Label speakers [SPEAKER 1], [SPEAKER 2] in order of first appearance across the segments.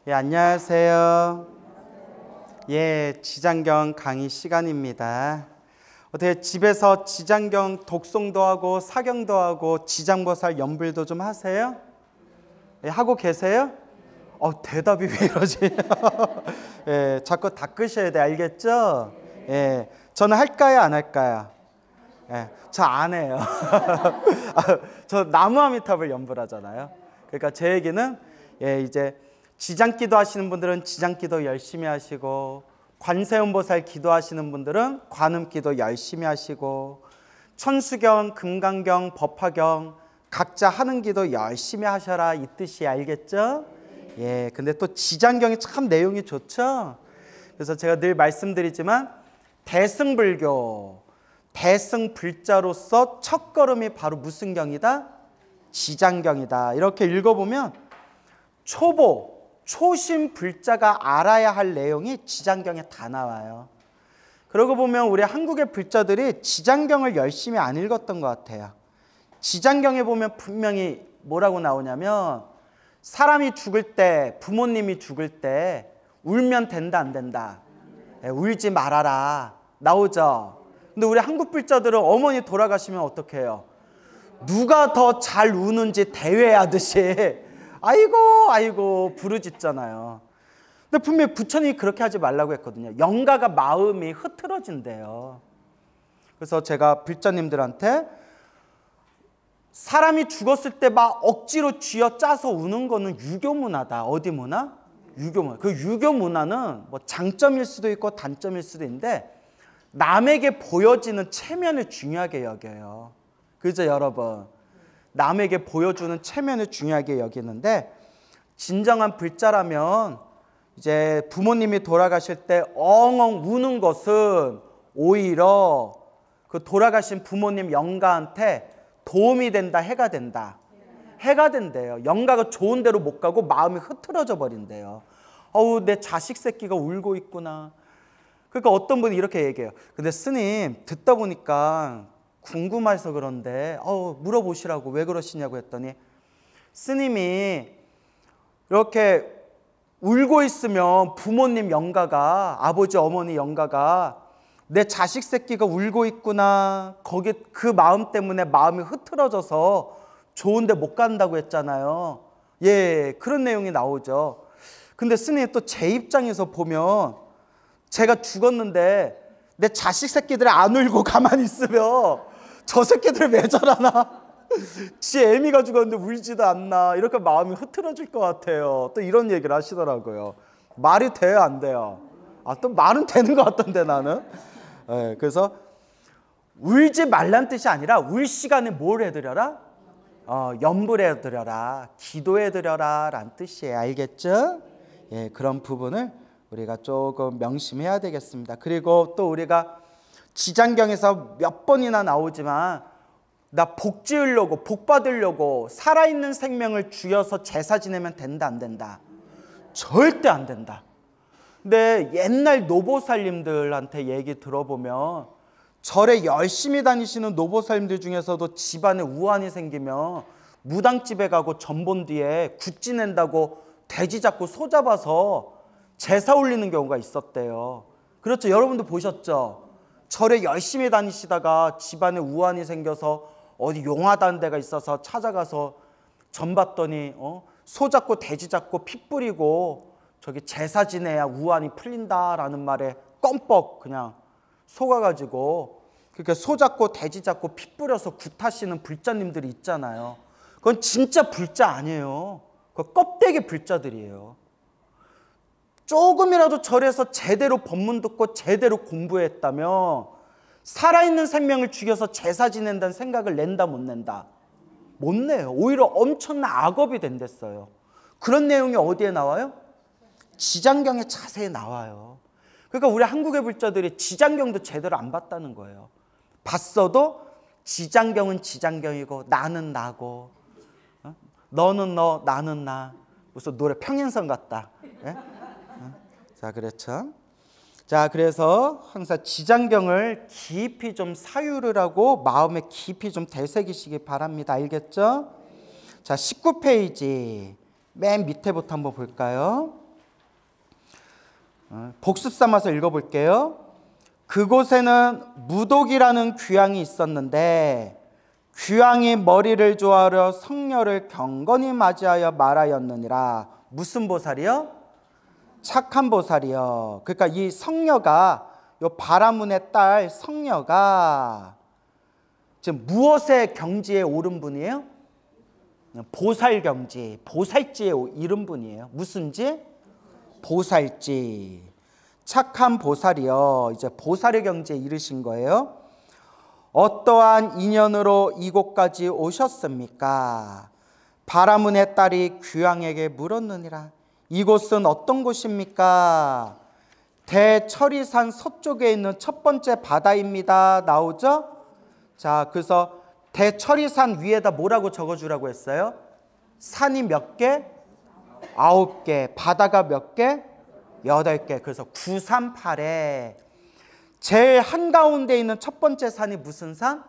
[SPEAKER 1] 예, 안녕하세요. 예, 지장경 강의 시간입니다. 어떻게 집에서 지장경 독송도 하고 사경도 하고 지장보살 연불도 좀 하세요? 예, 하고 계세요? 대답이 왜 이러지? 예, 자꾸 닦으셔야 돼, 알겠죠? 예, 저는 할까요, 안 할까요? 예, 저 안 해요. 저 나무아미탑을 연불하잖아요. 그러니까 제 얘기는 이제 지장기도 하시는 분들은 지장기도 열심히 하시고, 관세음보살 기도하시는 분들은 관음기도 열심히 하시고, 천수경, 금강경, 법화경 각자 하는 기도 열심히 하셔라, 이 뜻이 알겠죠? 예, 근데 또 지장경이 참 내용이 좋죠? 그래서 제가 늘 말씀드리지만 대승불교, 대승불자로서 첫걸음이 바로 무슨 경이다? 지장경이다. 이렇게 읽어보면 초심 불자가 알아야 할 내용이 지장경에 다 나와요. 그러고 보면 우리 한국의 불자들이 지장경을 열심히 안 읽었던 것 같아요. 지장경에 보면 분명히 뭐라고 나오냐면 사람이 죽을 때, 부모님이 죽을 때 울면 된다 안 된다? 울지 말아라 나오죠. 근데 우리 한국 불자들은 어머니 돌아가시면 어떻게 해요? 누가 더 잘 우는지 대회하듯이 아이고 부르짖잖아요. 근데 분명히 부처님이 그렇게 하지 말라고 했거든요. 영가가 마음이 흐트러진대요. 그래서 제가 불자님들한테 사람이 죽었을 때 막 억지로 쥐어짜서 우는 거는 유교문화다. 어디 문화? 유교문화. 그 유교문화는 뭐 장점일 수도 있고 단점일 수도 있는데 남에게 보여지는 체면을 중요하게 여겨요. 그죠, 여러분? 남에게 보여주는 체면을 중요하게 여기는데 진정한 불자라면 이제 부모님이 돌아가실 때 엉엉 우는 것은 오히려 그 돌아가신 부모님 영가한테 도움이 된다, 해가 된다. 해가 된대요. 영가가 좋은 데로 못 가고 마음이 흐트러져 버린대요. 내 자식 새끼가 울고 있구나. 그러니까 어떤 분이 이렇게 얘기해요. 근데 스님 듣다 보니까 궁금해서 그런데 물어보시라고 왜 그러시냐고 했더니 스님이 이렇게 울고 있으면 부모님 영가가, 아버지 어머니 영가가 내 자식 새끼가 울고 있구나, 거기 그 마음 때문에 마음이 흐트러져서 좋은데 못 간다고 했잖아요. 예, 그런 내용이 나오죠. 근데 스님 또 제 입장에서 보면 제가 죽었는데 내 자식 새끼들이 안 울고 가만히 있으면 저 새끼들 왜 저러나? 지 애미가 죽었는데 울지도 않나? 이렇게 마음이 흐트러질 것 같아요. 또 이런 얘기를 하시더라고요. 말이 돼요, 안 돼요? 또 말은 되는 것 같던데 나는. 네, 그래서 울지 말란 뜻이 아니라 울 시간에 뭘 해드려라? 연불해드려라, 기도해드려라 라는 뜻이에요. 알겠죠? 예, 그런 부분을 우리가 조금 명심해야 되겠습니다. 그리고 또 우리가 지장경에서 몇 번이나 나오지만 나 복 지으려고, 복 받으려고 살아있는 생명을 죽여서 제사 지내면 된다 안 된다? 절대 안 된다. 근데 옛날 노보살님들한테 얘기 들어보면 절에 열심히 다니시는 노보살님들 중에서도 집안에 우환이 생기면 무당집에 가고 전본 뒤에 굿 지낸다고 돼지 잡고 소 잡아서 제사 올리는 경우가 있었대요. 그렇죠? 여러분도 보셨죠? 절에 열심히 다니시다가 집안에 우환이 생겨서 어디 용하다는 데가 있어서 찾아가서 전 봤더니 소 잡고 돼지 잡고 피 뿌리고 저기 제사 지내야 우환이 풀린다라는 말에 껌뻑 그냥 속아가지고 그렇게 소 잡고 돼지 잡고 피 뿌려서 굿하시는 불자님들이 있잖아요. 그건 진짜 불자 아니에요. 그건 껍데기 불자들이에요. 조금이라도 절에서 제대로 법문 듣고 제대로 공부했다면 살아있는 생명을 죽여서 제사 지낸다는 생각을 낸다 못 낸다? 못 내요. 오히려 엄청난 악업이 된댔어요. 그런 내용이 어디에 나와요? 지장경에 자세히 나와요. 그러니까 우리 한국의 불자들이 지장경도 제대로 안 봤다는 거예요. 봤어도 지장경은 지장경이고 나는 나고 너는 너 나는 나. 무슨 노래 평행선 같다. 예? 자, 그렇죠. 자, 그래서 항상 지장경을 깊이 좀 사유를 하고 마음에 깊이 좀 되새기시기 바랍니다. 알겠죠? 자, 19페이지 맨 밑에부터 한번 볼까요? 복습 삼아서 읽어볼게요. 그곳에는 무독이라는 귀양이 있었는데 귀양이 머리를 조아려 성녀를 경건히 맞이하여 말하였느니라. 무슨 보살이요? 착한 보살이요. 그러니까 이 성녀가, 요 바라문의 딸 성녀가 지금 무엇의 경지에 오른 분이에요? 보살경지, 보살지에 이른 분이에요. 무슨 지? 보살지. 착한 보살이요. 이제 보살의 경지에 이르신 거예요. 어떠한 인연으로 이곳까지 오셨습니까? 바라문의 딸이 귀양에게 물었느니라. 이곳은 어떤 곳입니까? 대처리산 서쪽에 있는 첫 번째 바다입니다. 나오죠? 자, 그래서 대처리산 위에다 뭐라고 적어주라고 했어요? 산이 몇 개? 9개. 바다가 몇 개? 8개. 그래서 938에 제일 한가운데 있는 첫 번째 산이 무슨 산?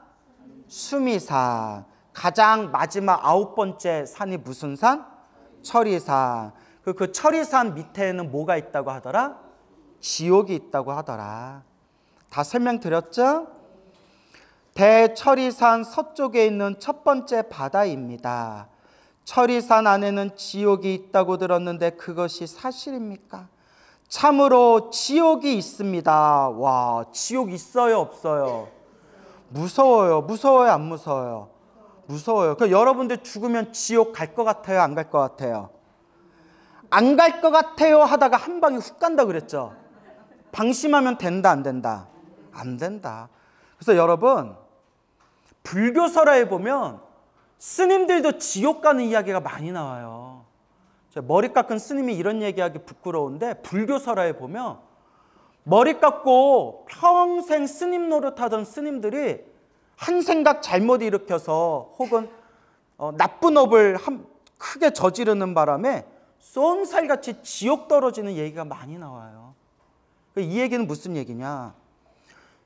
[SPEAKER 1] 수미산. 가장 마지막 9번째 산이 무슨 산? 처리산. 그 처리산 밑에는 뭐가 있다고 하더라? 지옥이 있다고 하더라. 다 설명드렸죠? 대처리산 서쪽에 있는 첫 번째 바다입니다. 처리산 안에는 지옥이 있다고 들었는데 그것이 사실입니까? 참으로 지옥이 있습니다. 와, 지옥 있어요, 없어요? 무서워요. 무서워요, 안 무서워요? 무서워요. 그 여러분들 죽으면 지옥 갈 것 같아요, 안 갈 것 같아요? 안 갈 것 같아요 하다가 한 방에 훅 간다 그랬죠? 방심하면 된다, 안 된다? 안 된다. 그래서 여러분, 불교설화에 보면 스님들도 지옥 가는 이야기가 많이 나와요. 머리 깎은 스님이 이런 얘기하기 부끄러운데 불교설화에 보면 머리 깎고 평생 스님 노릇하던 스님들이 한 생각 잘못 일으켜서 혹은 나쁜 업을 크게 저지르는 바람에 쏜살같이 지옥 떨어지는 얘기가 많이 나와요. 이 얘기는 무슨 얘기냐?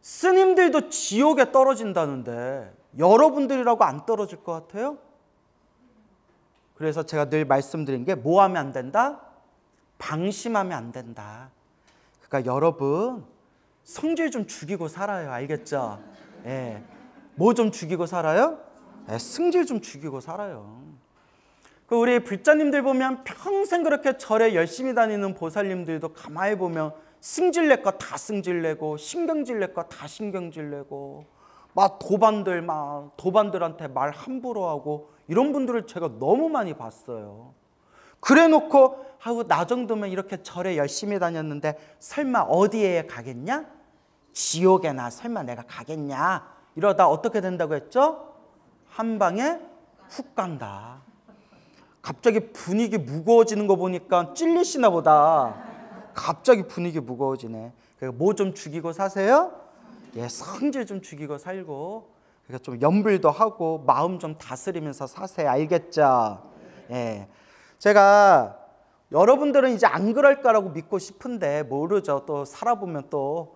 [SPEAKER 1] 스님들도 지옥에 떨어진다는데 여러분들이라고 안 떨어질 것 같아요? 그래서 제가 늘 말씀드린 게 뭐 하면 안 된다? 방심하면 안 된다. 그러니까 여러분 성질 좀 죽이고 살아요. 알겠죠? 예. 뭐 좀 죽이고 살아요? 예, 승질 좀 죽이고 살아요. 우리 불자님들 보면 평생 그렇게 절에 열심히 다니는 보살님들도 가만히 보면 승질낼 거 다 승질내고 신경질낼 거 다 신경질내고 막 도반들한테 말 함부로 하고 이런 분들을 제가 너무 많이 봤어요. 그래 놓고 나 정도면 이렇게 절에 열심히 다녔는데 설마 어디에 가겠냐? 지옥에나 설마 내가 가겠냐? 이러다 어떻게 된다고 했죠? 한 방에 훅 간다. 갑자기 분위기 무거워지는 거 보니까 찔리시나 보다. 갑자기 분위기 무거워지네. 뭐 좀 죽이고 사세요? 예, 성질 좀 죽이고 살고, 그러니까 좀 염불도 하고 마음 좀 다스리면서 사세요. 알겠죠? 예, 제가 여러분들은 이제 안 그럴까라고 믿고 싶은데 모르죠. 또 살아보면 또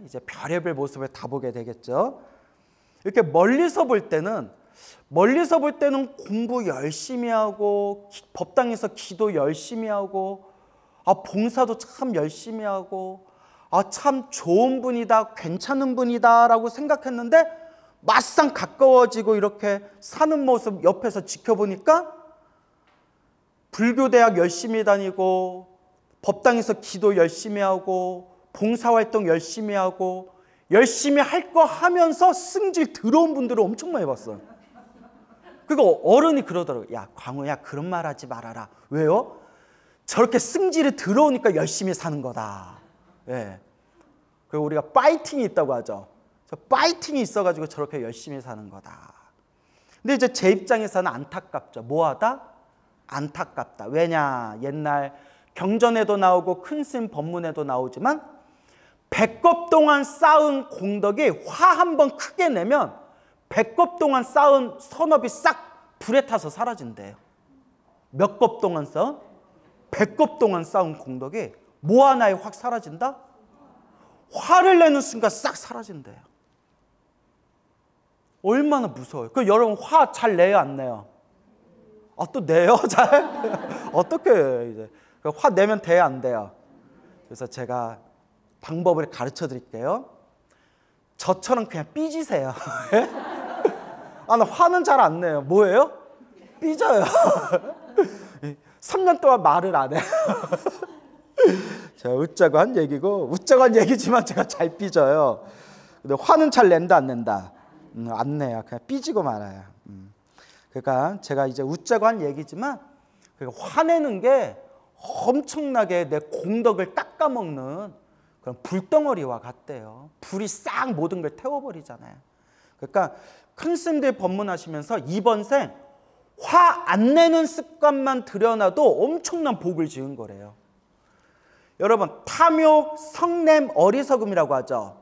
[SPEAKER 1] 이제 별의별 모습을 다 보게 되겠죠. 이렇게 멀리서 볼 때는 공부 열심히 하고 법당에서 기도 열심히 하고 봉사도 참 열심히 하고 참 좋은 분이다, 괜찮은 분이다 라고 생각했는데 막상 가까워지고 이렇게 사는 모습 옆에서 지켜보니까 불교대학 열심히 다니고 법당에서 기도 열심히 하고 봉사활동 열심히 하고 열심히 할 거 하면서 승질 더러운 분들을 엄청 많이 봤어요. 그리고 어른이 그러더라고요. 야, 광우야, 그런 말 하지 말아라. 왜요? 저렇게 승질이 더러우니까 열심히 사는 거다. 예. 그리고 우리가 파이팅이 있다고 하죠. 저 파이팅이 있어가지고 저렇게 열심히 사는 거다. 근데 이제 제 입장에서는 안타깝죠. 뭐하다? 안타깝다. 왜냐? 옛날 경전에도 나오고 큰 스님 법문에도 나오지만 배꼽 동안 쌓은 공덕이 화 한 번 크게 내면 배꼽 동안 쌓은 선업이 싹 불에 타서 사라진대요. 몇 컵 동안 쌓은? 배꼽 동안 쌓은 공덕이 뭐 하나에 확 사라진다? 화를 내는 순간 싹 사라진대요. 얼마나 무서워요. 여러분 화 잘 내요, 안 내요? 또 내요? 잘? 어떻게 해요, 이제? 화 내면 돼요, 안 돼요? 그래서 제가 방법을 가르쳐 드릴게요. 저처럼 그냥 삐지세요. 아, 나 화는 잘 안 내요. 뭐예요? 삐져요. 3년 동안 말을 안 해요. 제가 웃자고 한 얘기고, 웃자고 한 얘기지만 제가 잘 삐져요. 근데 화는 잘 낸다 안 낸다? 안 내요. 그냥 삐지고 말아요. 그러니까 제가 이제 웃자고 한 얘기지만 화내는 게 엄청나게 내 공덕을 깎아먹는 그런 불덩어리와 같대요. 불이 싹 모든 걸 태워버리잖아요. 그러니까 큰 스님들 법문하시면서 이번 생 화 안 내는 습관만 들여놔도 엄청난 복을 지은 거래요. 여러분, 탐욕, 성냄, 어리석음이라고 하죠.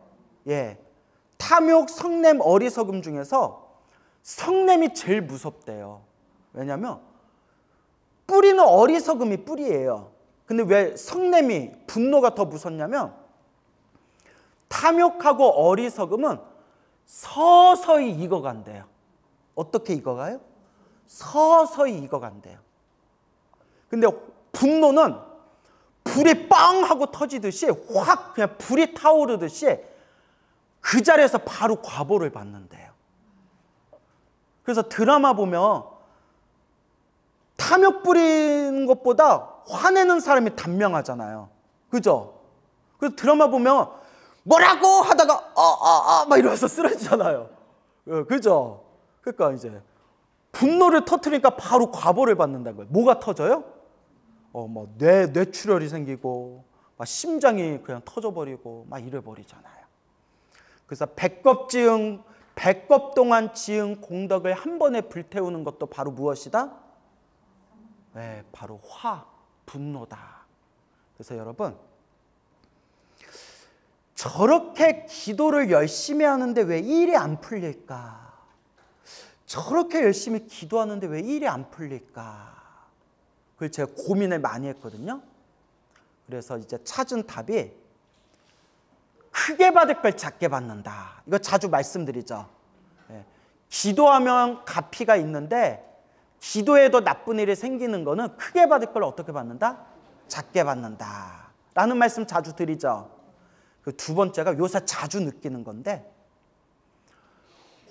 [SPEAKER 1] 예, 탐욕, 성냄, 어리석음 중에서 성냄이 제일 무섭대요. 왜냐하면 뿌리는 어리석음이 뿌리예요. 근데 왜 성냄이, 분노가 더 무섭냐면 탐욕하고 어리석음은 서서히 익어간대요. 어떻게 익어가요? 서서히 익어간대요. 근데 분노는 불이 빵 하고 터지듯이 확 그냥 불이 타오르듯이 그 자리에서 바로 과보를 받는데요. 그래서 드라마 보면 탐욕 부리는 것보다 화내는 사람이 단명하잖아요. 그죠? 그래서 드라마 보면 뭐라고 하다가 막 이러면서 쓰러지잖아요. 그죠? 그러니까 이제 분노를 터뜨리니까 바로 과보를 받는다는 거예요. 뭐가 터져요? 뭐 뇌출혈이 생기고 막 심장이 그냥 터져버리고 막 이래버리잖아요. 그래서 백겁 동안 지은 공덕을 한 번에 불태우는 것도 바로 무엇이다? 네, 바로 분노다. 그래서 여러분, 저렇게 기도를 열심히 하는데 왜 일이 안 풀릴까? 저렇게 열심히 기도하는데 왜 일이 안 풀릴까? 그걸 제가 고민을 많이 했거든요. 그래서 이제 찾은 답이 크게 받을 걸 작게 받는다. 이거 자주 말씀드리죠. 예. 기도하면 갚이가 있는데 기도에도 나쁜 일이 생기는 거는 크게 받을 걸 어떻게 받는다? 작게 받는다. 라는 말씀 자주 드리죠. 그 두 번째가 요새 자주 느끼는 건데,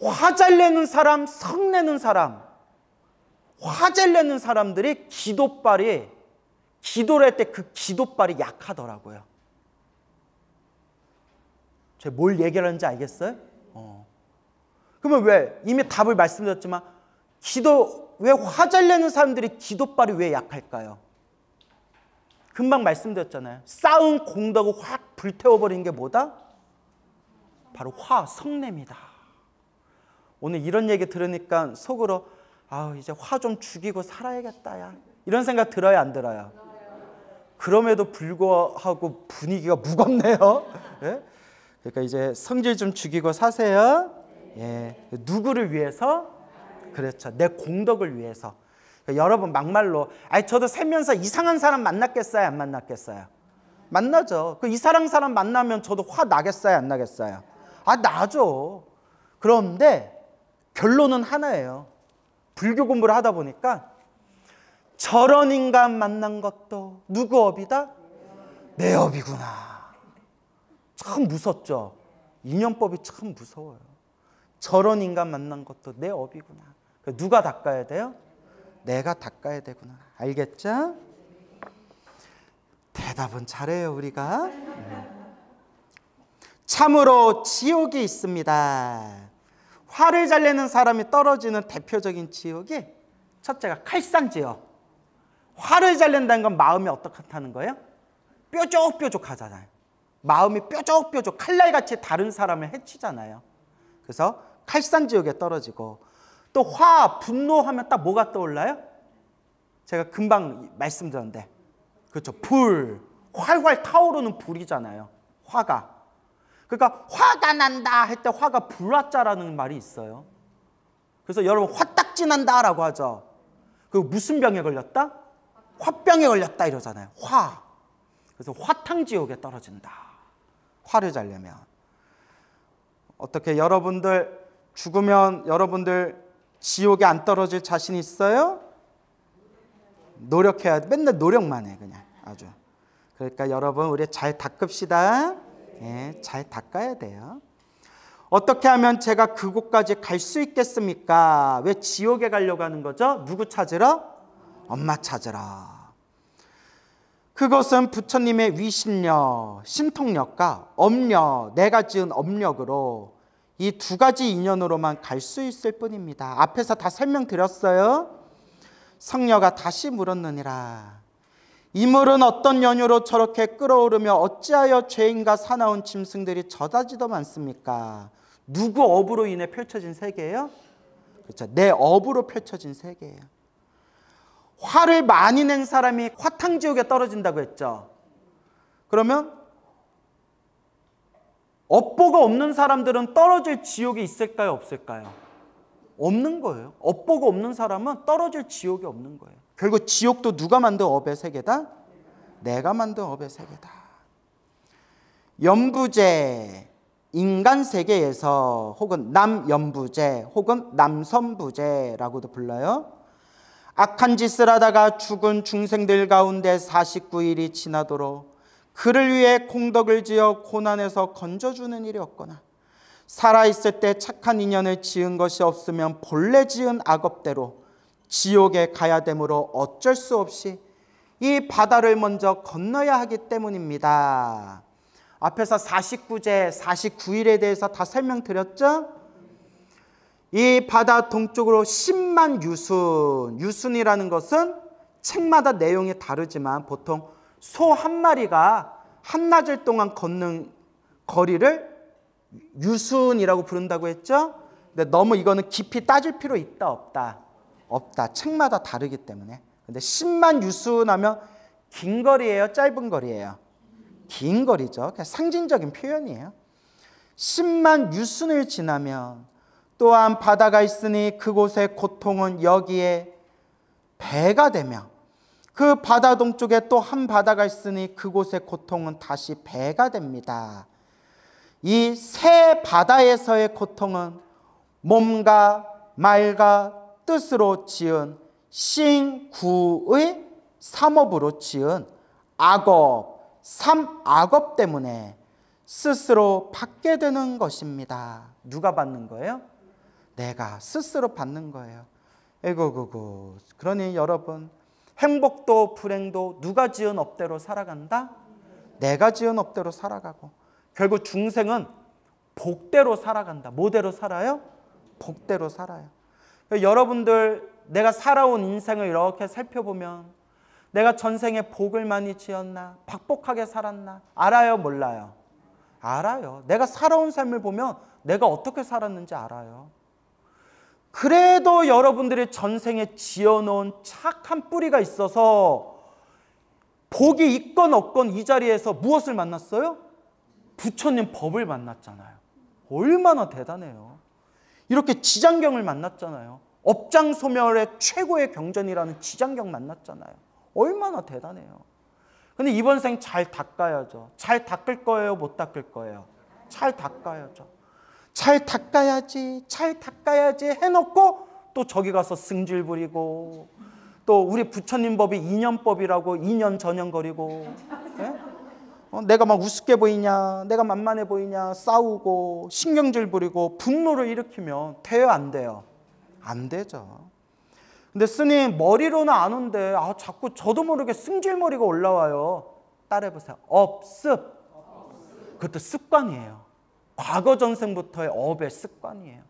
[SPEAKER 1] 화잘 내는 사람, 성 내는 사람, 화잘 내는 사람들이 기도를 할 때 그 기도발이 약하더라고요. 제가 뭘 얘기하는지 알겠어요? 그러면 왜? 이미 답을 말씀드렸지만 왜 화잘 내는 사람들이 기도발이 왜 약할까요? 금방 말씀드렸잖아요. 쌓은 공덕을 확 불태워버리는 게 뭐다? 바로 성냄이다. 오늘 이런 얘기 들으니까 속으로 이제 화 좀 죽이고 살아야겠다 야, 이런 생각 들어요, 안 들어요? 그럼에도 불구하고 분위기가 무겁네요. 예? 그러니까 이제 성질 좀 죽이고 사세요. 예. 누구를 위해서? 그렇죠. 내 공덕을 위해서. 그러니까 여러분 막말로 저도 살면서 이상한 사람 만났겠어요, 안 만났겠어요? 만나죠. 그 이상한 사람 만나면 저도 화 나겠어요, 안 나겠어요? 나죠. 그런데 결론은 하나예요. 불교 공부를 하다 보니까 저런 인간 만난 것도 누구 업이다? 내 업이구나. 참 무섭죠. 인연법이 참 무서워요. 저런 인간 만난 것도 내 업이구나. 누가 닦아야 돼요? 내가 닦아야 되구나. 알겠죠? 대답은 잘해요, 우리가. 참으로 지옥이 있습니다. 화를 잘 내는 사람이 떨어지는 대표적인 지옥이 첫째가 칼산지옥. 화를 잘 낸다는 건 마음이 어떻다는 거예요? 뾰족뾰족하잖아요. 마음이 뾰족뾰족 칼날같이 다른 사람을 해치잖아요. 그래서 칼산지옥에 떨어지고, 또 분노하면 딱 뭐가 떠올라요? 제가 금방 말씀드렸는데, 그렇죠. 불, 활활 타오르는 불이잖아요. 화가. 그러니까 화가 난다 할 때 화가 불화자라는 말이 있어요. 그래서 여러분 화딱지 난다라고 하죠. 그 무슨 병에 걸렸다? 화병에 걸렸다 이러잖아요. 그래서 화탕지옥에 떨어진다. 화를 잘 내면. 어떻게 여러분들 죽으면 여러분들 지옥에 안 떨어질 자신 있어요? 노력해야 돼. 맨날 노력만 해 그냥 아주. 그러니까 여러분 우리 잘 닦읍시다. 예, 잘 닦아야 돼요. 어떻게 하면 제가 그곳까지 갈 수 있겠습니까? 왜 지옥에 가려고 하는 거죠? 누구 찾으러? 엄마 찾으러. 그것은 부처님의 위신력, 신통력과 업력, 내가 지은 업력으로 이 두 가지 인연으로만 갈 수 있을 뿐입니다. 앞에서 다 설명드렸어요. 성녀가 다시 물었느니라. 이 물은 어떤 연유로 저렇게 끓어오르며 어찌하여 죄인과 사나운 짐승들이 저다지도 많습니까? 누구 업으로 인해 펼쳐진 세계예요? 그렇죠. 내 업으로 펼쳐진 세계예요. 화를 많이 낸 사람이 화탕지옥에 떨어진다고 했죠. 그러면 업보가 없는 사람들은 떨어질 지옥이 있을까요? 없을까요? 없는 거예요. 업보가 없는 사람은 떨어질 지옥이 없는 거예요. 결국 지옥도 누가 만든 업의 세계다? 내가 만든 업의 세계다. 연부제, 인간 세계에서 혹은 남연부제 혹은 남선부제라고도 불러요. 악한 짓을 하다가 죽은 중생들 가운데 49일이 지나도록 그를 위해 공덕을 지어 고난에서 건져주는 일이 없거나 살아있을 때 착한 인연을 지은 것이 없으면 본래 지은 악업대로 지옥에 가야 되므로 어쩔 수 없이 이 바다를 먼저 건너야 하기 때문입니다. 앞에서 49제, 49일에 대해서 다 설명드렸죠? 이 바다 동쪽으로 10만 유순, 유순이라는 것은 책마다 내용이 다르지만 보통 소 한 마리가 한나절 동안 걷는 거리를 유순이라고 부른다고 했죠? 근데 너무 이거는 깊이 따질 필요 있다 없다? 없다. 책마다 다르기 때문에. 근데 10만 유순하면 긴 거리예요? 짧은 거리예요? 긴 거리죠. 그냥 상징적인 표현이에요. 10만 유순을 지나면 또한 바다가 있으니 그곳의 고통은 여기에 배가 되며 그 바다 동쪽에 또 한 바다가 있으니 그곳의 고통은 다시 배가 됩니다. 이 세 바다에서의 고통은 몸과 말과 뜻으로 지은 신구의 삼업으로 지은 악업, 삼악업 때문에 스스로 받게 되는 것입니다. 누가 받는 거예요? 내가 스스로 받는 거예요. 에고고고. 그러니 여러분, 행복도 불행도 누가 지은 업대로 살아간다? 내가 지은 업대로 살아가고 결국 중생은 복대로 살아간다. 뭐대로 살아요? 복대로 살아요. 여러분들 내가 살아온 인생을 이렇게 살펴보면 내가 전생에 복을 많이 지었나? 박복하게 살았나? 알아요? 몰라요? 알아요. 내가 살아온 삶을 보면 내가 어떻게 살았는지 알아요. 그래도 여러분들이 전생에 지어놓은 착한 뿌리가 있어서 복이 있건 없건 이 자리에서 무엇을 만났어요? 부처님 법을 만났잖아요. 얼마나 대단해요. 이렇게 지장경을 만났잖아요. 업장소멸의 최고의 경전이라는 지장경 만났잖아요. 얼마나 대단해요. 근데 이번 생 잘 닦아야죠. 잘 닦을 거예요? 못 닦을 거예요? 잘 닦아야죠. 잘 닦아야지, 잘 닦아야지 해놓고 또 저기 가서 승질 부리고 또 우리 부처님 법이 인연법이라고 인연 전연거리고 예? 내가 막 우습게 보이냐, 내가 만만해 보이냐 싸우고 신경질 부리고 분노를 일으키면 돼요, 안 돼요? 안 되죠. 근데 스님 머리로는 아는데 자꾸 저도 모르게 승질머리가 올라와요. 따라해보세요. 업습. 그것도 습관이에요. 과거 전생부터의 업의 습관이에요.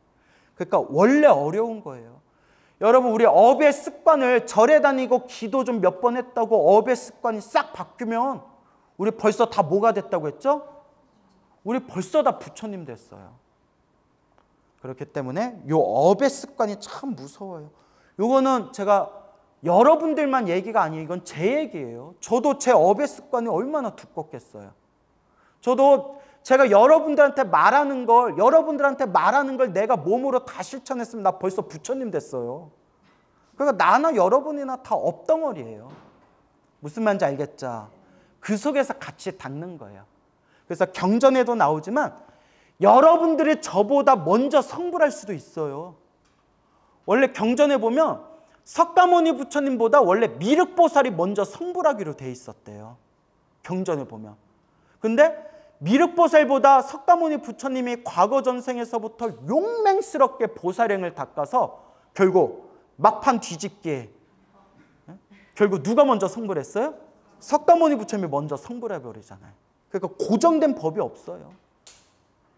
[SPEAKER 1] 그러니까 원래 어려운 거예요. 여러분 우리 업의 습관을 절에 다니고 기도 좀 몇 번 했다고 업의 습관이 싹 바뀌면 우리 벌써 다 뭐가 됐다고 했죠? 우리 벌써 다 부처님 됐어요. 그렇기 때문에 이 업의 습관이 참 무서워요. 이거는 제가 여러분들만 얘기가 아니에요. 이건 제 얘기예요. 저도 제 업의 습관이 얼마나 두껍겠어요. 저도 제가 여러분들한테 말하는 걸 내가 몸으로 다 실천했으면 나 벌써 부처님 됐어요. 그러니까 나나 여러분이나 다 업덩어리예요. 무슨 말인지 알겠죠? 그 속에서 같이 닿는 거예요. 그래서 경전에도 나오지만 여러분들이 저보다 먼저 성불할 수도 있어요. 원래 경전에 보면 석가모니 부처님보다 원래 미륵보살이 먼저 성불하기로 돼 있었대요. 경전에 보면. 근데 미륵보살보다 석가모니 부처님이 과거 전생에서부터 용맹스럽게 보살행을 닦아서 결국 막판 뒤집기에 결국 누가 먼저 성불 했어요? 석가모니 부처님이 먼저 성불해버리잖아요. 그러니까 고정된 법이 없어요.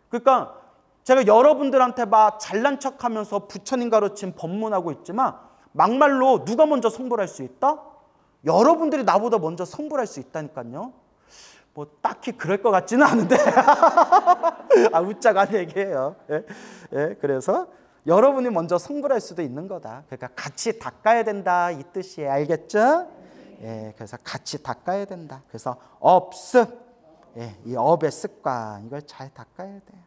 [SPEAKER 1] 그러니까 제가 여러분들한테 막 잘난 척하면서 부처님 가르친 법문하고 있지만 막말로 누가 먼저 성불할 수 있다? 여러분들이 나보다 먼저 성불할 수 있다니까요. 뭐 딱히 그럴 것 같지는 않은데 웃자간 얘기예요. 예? 예, 그래서 여러분이 먼저 성불할 수도 있는 거다. 그러니까 같이 닦아야 된다 이 뜻이에요. 알겠죠? 예, 그래서 같이 닦아야 된다. 그래서 업습, 예, 이 업의 습관 이걸 잘 닦아야 돼요.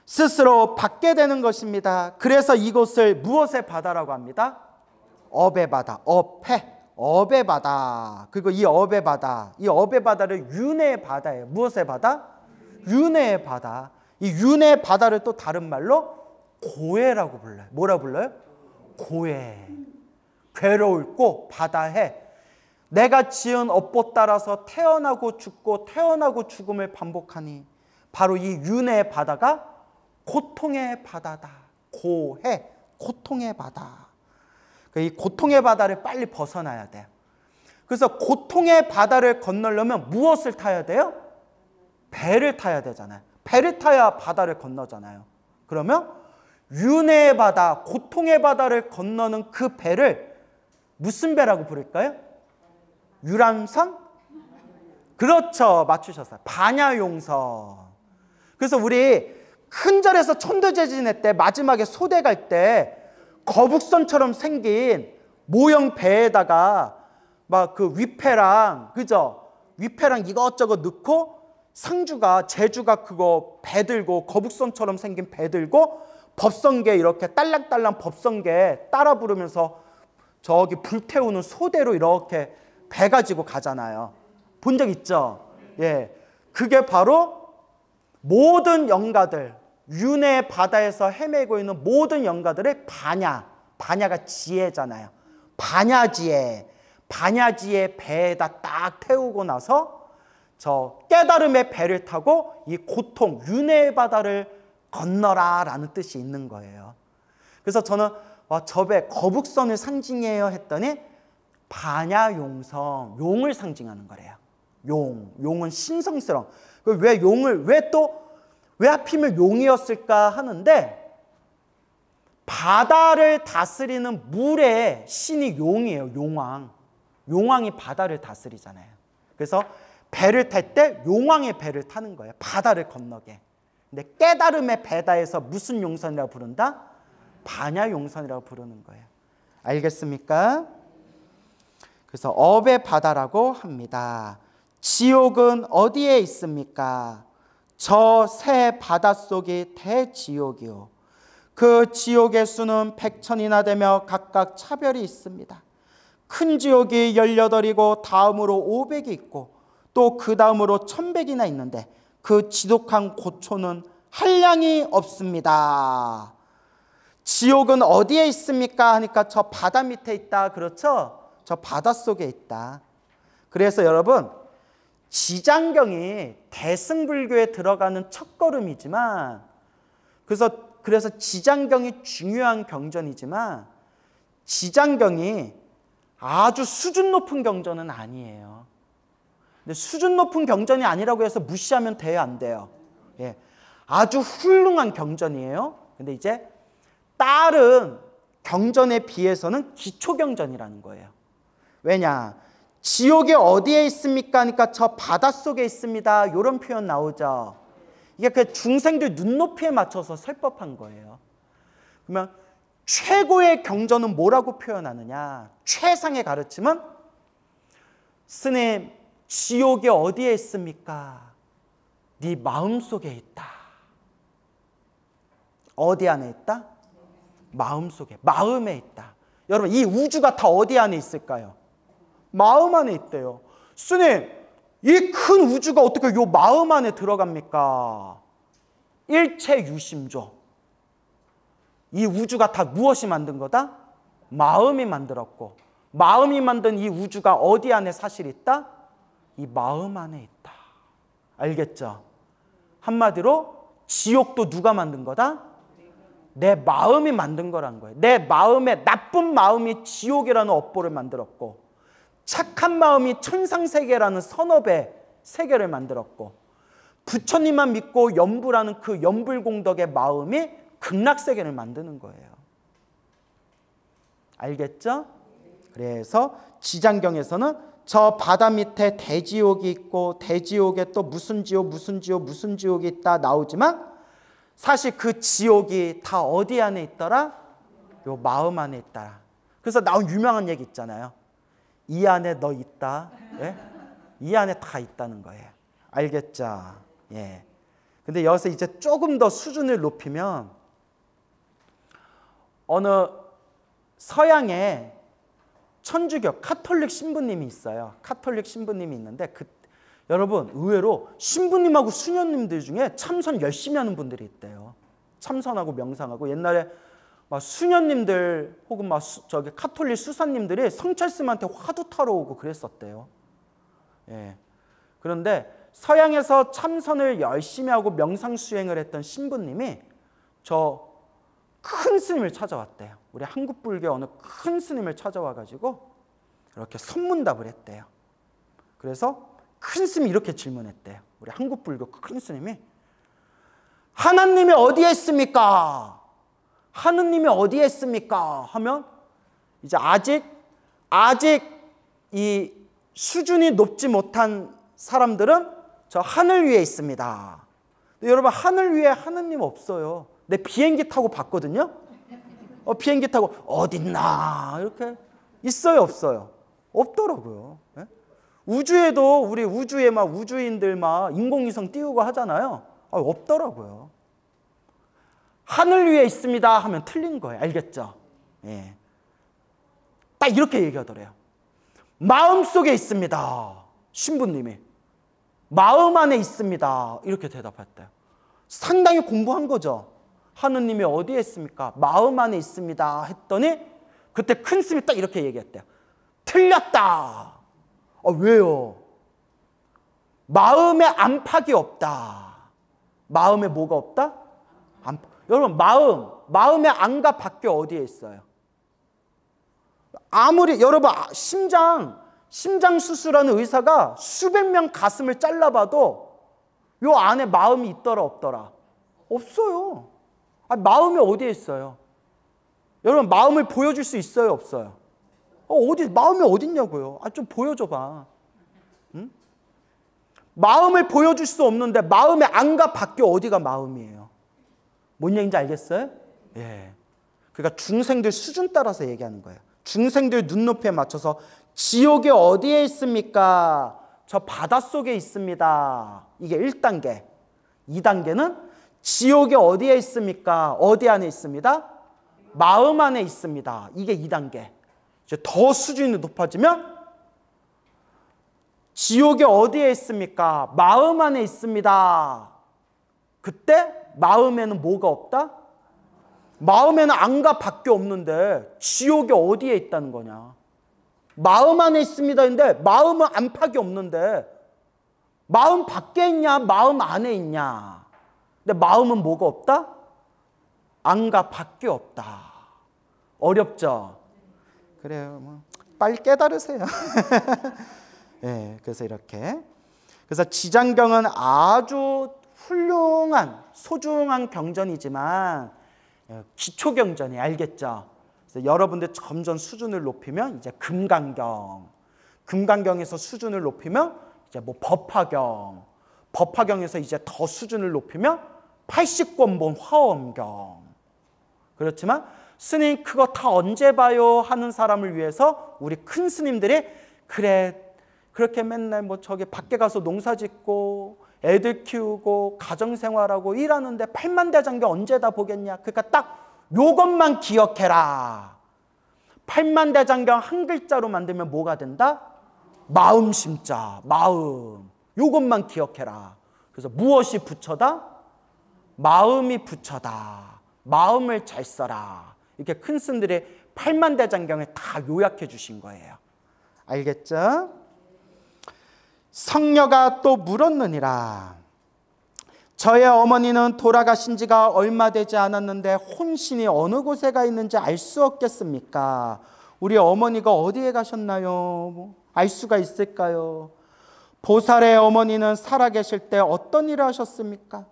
[SPEAKER 1] 스스로 받게 되는 것입니다. 그래서 이곳을 무엇의 바다라고 합니다? 업의 바다, 업의 바다. 그리고 이 업의 바다, 이 업의 바다를 윤회의 바다예요. 무엇의 바다? 윤회의 바다. 이 윤회의 바다를 또 다른 말로 고해라고 불러요. 뭐라 불러요? 고해. 괴로울 곳, 바다해. 내가 지은 업보 따라서 태어나고 죽고 태어나고 죽음을 반복하니 바로 이 윤회의 바다가 고통의 바다다. 고해, 고통의 바다. 이 고통의 바다를 빨리 벗어나야 돼요. 그래서 고통의 바다를 건너려면 무엇을 타야 돼요? 배를 타야 되잖아요. 배를 타야 바다를 건너잖아요. 그러면 윤회의 바다, 고통의 바다를 건너는 그 배를 무슨 배라고 부를까요? 유람선? 그렇죠. 맞추셨어요. 반야용선. 그래서 우리 큰절에서 천도제진회 때 마지막에 소대 갈 때 거북선처럼 생긴 모형 배에다가 막 그 위패랑 그죠? 위패랑 이것저것 넣고 상주가 제주가 그거 배 들고 거북선처럼 생긴 배 들고 법성계 이렇게 딸랑딸랑 법성계 따라 부르면서 저기 불태우는 소대로 이렇게 배 가지고 가잖아요. 본 적 있죠? 예, 그게 바로 모든 영가들 윤회 바다에서 헤매고 있는 모든 영가들의 반야가 지혜잖아요. 반야지혜 배에다 딱 태우고 나서 저 깨달음의 배를 타고 이 고통 윤회의 바다를 건너라 라는 뜻이 있는 거예요. 그래서 저는 저 배 거북선을 상징해요 했더니 반야용성, 용을 상징하는 거래요. 용은 신성스러운. 왜 용을 왜 하필이면 용이었을까 하는데 바다를 다스리는 물의 신이 용이에요. 용왕이 바다를 다스리잖아요. 그래서 배를 탈 때 용왕의 배를 타는 거예요. 바다를 건너게. 근데 깨달음의 배다에서 무슨 용선이라고 부른다? 반야용선이라고 부르는 거예요. 알겠습니까? 그래서 업의 바다라고 합니다. 지옥은 어디에 있습니까? 저 새 바닷속이 대지옥이요. 그 지옥의 수는 100천이나 되며 각각 차별이 있습니다. 큰 지옥이 18이고 다음으로 500이 있고 또 그 다음으로 1100이나 있는데 그 지독한 고초는 한량이 없습니다. 지옥은 어디에 있습니까? 하니까 저 바다 밑에 있다. 그렇죠? 저 바닷속에 있다. 그래서 여러분 지장경이 대승불교에 들어가는 첫걸음이지만 그래서 지장경이 중요한 경전이지만 지장경이 아주 수준 높은 경전은 아니에요. 근데 수준 높은 경전이 아니라고 해서 무시하면 돼요, 안 돼요? 예, 아주 훌륭한 경전이에요. 근데 이제 다른 경전에 비해서는 기초경전이라는 거예요. 왜냐? 지옥이 어디에 있습니까? 하니까 저 바닷속에 있습니다. 이런 표현 나오죠. 이게 그 중생들 눈높이에 맞춰서 설법한 거예요. 그러면 최고의 경전은 뭐라고 표현하느냐? 최상의 가르침은 스님, 지옥이 어디에 있습니까? 네 마음속에 있다. 어디 안에 있다? 마음속에, 마음에 있다. 여러분, 이 우주가 다 어디 안에 있을까요? 마음 안에 있대요. 스님, 이 큰 우주가 어떻게 이 마음 안에 들어갑니까? 일체유심조. 이 우주가 다 무엇이 만든 거다? 마음이 만들었고, 마음이 만든 이 우주가 어디 안에 사실 있다? 이 마음 안에 있다. 알겠죠? 한마디로 지옥도 누가 만든 거다? 내 마음이 만든 거란 거예요. 내 마음에 나쁜 마음이 지옥이라는 업보를 만들었고 착한 마음이 천상세계라는 선업의 세계를 만들었고 부처님만 믿고 염불하는 그 염불공덕의 마음이 극락세계를 만드는 거예요. 알겠죠? 그래서 지장경에서는 저 바다 밑에 대지옥이 있고 대지옥에 또 무슨 지옥 무슨 지옥 무슨 지옥이 있다 나오지만 사실 그 지옥이 다 어디 안에 있더라? 요 마음 안에 있더라. 그래서 나온 유명한 얘기 있잖아요. 이 안에 너 있다. 예? 이 안에 다 있다는 거예요. 알겠죠? 예. 근데 여기서 이제 조금 더 수준을 높이면 어느 서양에 천주교 카톨릭 신부님이 있어요. 카톨릭 신부님이 있는데 여러분 의외로 신부님하고 수녀님들 중에 참선 열심히 하는 분들이 있대요. 참선하고 명상하고 옛날에 막 수녀님들 혹은 막 저기 카톨릭 수사님들이 성철스님한테 화두 타러 오고 그랬었대요. 예. 그런데 서양에서 참선을 열심히 하고 명상 수행을 했던 신부님이 저 큰 스님을 찾아왔대요. 우리 한국 불교 어느 큰 스님을 찾아와가지고 이렇게 선문답을 했대요. 그래서 큰 스님이 이렇게 질문했대요. 우리 한국 불교 큰 스님이 하나님이 어디에 있습니까? 하느님이 어디에 있습니까? 하면 이제 아직 이 수준이 높지 못한 사람들은 저 하늘 위에 있습니다. 근데 여러분 하늘 위에 하느님 없어요. 내 비행기 타고 봤거든요. 비행기 타고 어딨나 이렇게 있어요 없어요? 없더라고요. 예? 우주에도 우리 우주에 막 우주인들 막 인공위성 띄우고 하잖아요. 없더라고요. 하늘 위에 있습니다 하면 틀린 거예요. 알겠죠? 예. 딱 이렇게 얘기하더래요. 마음속에 있습니다. 신부님이. 마음 안에 있습니다. 이렇게 대답했대요. 상당히 공부한 거죠. 하느님이 어디에 있습니까? 마음 안에 있습니다 했더니 그때 큰 스님이 딱 이렇게 얘기했대요. 틀렸다. 왜요? 마음에 안팎이 없다. 마음에 뭐가 없다? 여러분 마음의 안과 밖에 어디에 있어요? 아무리 여러분 심장 수술하는 의사가 수백 명 가슴을 잘라봐도 요 안에 마음이 있더라 없더라? 없어요. 마음이 어디에 있어요? 여러분 마음을 보여줄 수 있어요 없어요? 마음이 어딨냐고요? 좀 보여줘봐. 응? 마음을 보여줄 수 없는데 마음의 안과 밖에 어디가 마음이에요? 뭔 얘기인지 알겠어요? 예. 그러니까 중생들 수준 따라서 얘기하는 거예요. 중생들 눈높이에 맞춰서 지옥이 어디에 있습니까? 저 바닷속에 있습니다. 이게 1단계. 2단계는 지옥이 어디에 있습니까? 어디 안에 있습니다? 마음 안에 있습니다. 이게 2단계. 이제 더 수준이 높아지면 지옥이 어디에 있습니까? 마음 안에 있습니다. 그때 마음에는 뭐가 없다? 마음에는 안과 밖에 없는데 지옥이 어디에 있다는 거냐? 마음 안에 있습니다. 근데 마음은 안팎이 없는데 마음 밖에 있냐? 마음 안에 있냐? 근데 마음은 뭐가 없다? 안과 밖에 없다. 어렵죠? 그래요. 빨리 깨달으세요. 네, 그래서 이렇게. 그래서 지장경은 아주 훌륭한 소중한 경전이지만 기초 경전이 알겠죠? 그래서 여러분들 점점 수준을 높이면 이제 금강경에서 수준을 높이면 이제 뭐 법화경에서 이제 더 수준을 높이면 80권본 화엄경. 그렇지만 스님 그거 다 언제 봐요 하는 사람을 위해서 우리 큰 스님들이 그래 그렇게 맨날 뭐 저기 밖에 가서 농사 짓고 애들 키우고 가정생활하고 일하는데 팔만대장경 언제 다 보겠냐. 그러니까 딱 요것만 기억해라. 팔만대장경 한 글자로 만들면 뭐가 된다? 마음심자, 마음. 요것만 기억해라. 그래서 무엇이 부처다? 마음이 부처다. 마음을 잘 써라. 이렇게 큰 스님들이 팔만대장경을 다 요약해 주신 거예요. 알겠죠? 성녀가 또 물었느니라. 저의 어머니는 돌아가신 지가 얼마 되지 않았는데 혼신이 어느 곳에 가 있는지 알 수 없겠습니까? 우리 어머니가 어디에 가셨나요? 알 수가 있을까요? 보살의 어머니는 살아계실 때 어떤 일을 하셨습니까?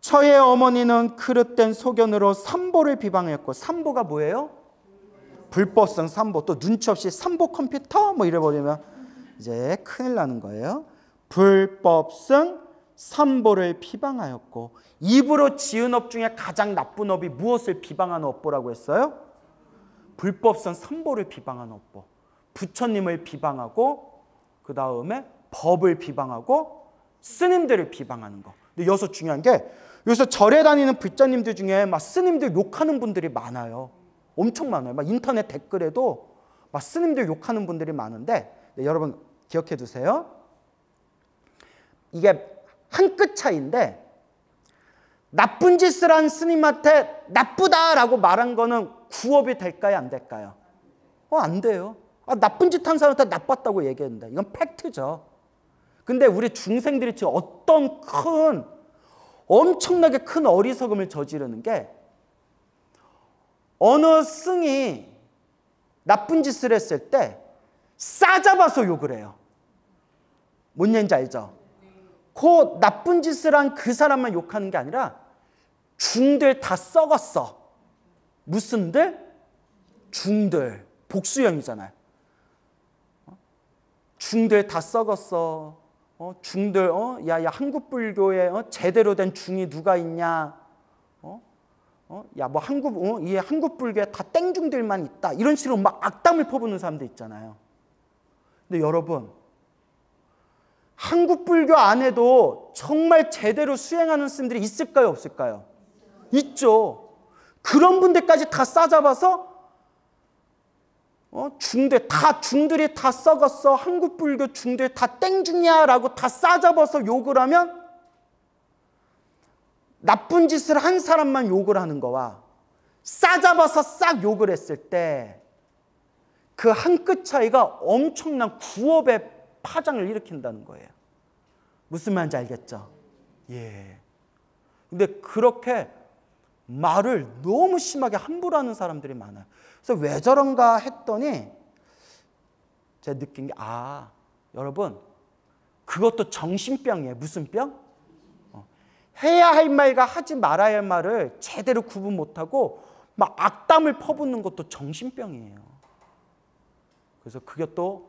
[SPEAKER 1] 저의 어머니는 그릇된 소견으로 삼보를 비방했고, 삼보가 뭐예요? 불법성 삼보. 또 눈치 없이 삼보 컴퓨터 뭐 이래버리면 이제 큰일 나는 거예요. 불법성 삼보를 비방하였고, 입으로 지은 업 중에 가장 나쁜 업이 무엇을 비방하는 업보라고 했어요? 불법성 삼보를 비방하는 업보. 부처님을 비방하고, 그 다음에 법을 비방하고, 스님들을 비방하는 거. 근데 여기서 중요한 게, 여기서 절에 다니는 불자님들 중에 막 스님들 욕하는 분들이 많아요. 엄청 많아요. 막 인터넷 댓글에도 막 스님들 욕하는 분들이 많은데, 네, 여러분 기억해 두세요. 이게 한 끗 차이인데, 나쁜 짓을 한 스님한테 나쁘다라고 말한 거는 구업이 될까요? 안 될까요? 안 돼요. 나쁜 짓 한 사람한테 나빴다고 얘기했는데 이건 팩트죠. 근데 우리 중생들이 지금 어떤 엄청나게 큰 어리석음을 저지르는 게, 어느 승이 나쁜 짓을 했을 때 싸잡아서 욕을 해요. 뭔 얘기인지 알죠? 그 나쁜 짓을 한 그 사람만 욕하는 게 아니라 중들 다 썩었어. 무슨 들? 중들. 복수형이잖아요. 중들 다 썩었어. 중들, 야, 한국불교에 제대로 된 중이 누가 있냐? 야, 뭐 이 한국불교에 다 땡중들만 있다. 이런 식으로 막 악담을 퍼부는 사람들 있잖아요. 근데 여러분, 한국불교 안에도 정말 제대로 수행하는 스님들이 있을까요? 없을까요? 있죠. 그런 분들까지 다 싸잡아서 중들이 다 썩었어. 한국불교 중들 다 땡중이야 라고 다 싸잡아서 욕을 하면, 나쁜 짓을 한 사람만 욕을 하는 거와 싸잡아서 싹 욕을 했을 때 그 한 끗 차이가 엄청난 구업의 파장을 일으킨다는 거예요. 무슨 말인지 알겠죠? 예. 근데 그렇게 말을 너무 심하게 함부로 하는 사람들이 많아요. 그래서 왜 저런가 했더니 제가 느낀 게, 여러분, 그것도 정신병이에요. 무슨 병? 해야 할 말과 하지 말아야 할 말을 제대로 구분 못하고 막 악담을 퍼붓는 것도 정신병이에요. 그래서 그게 또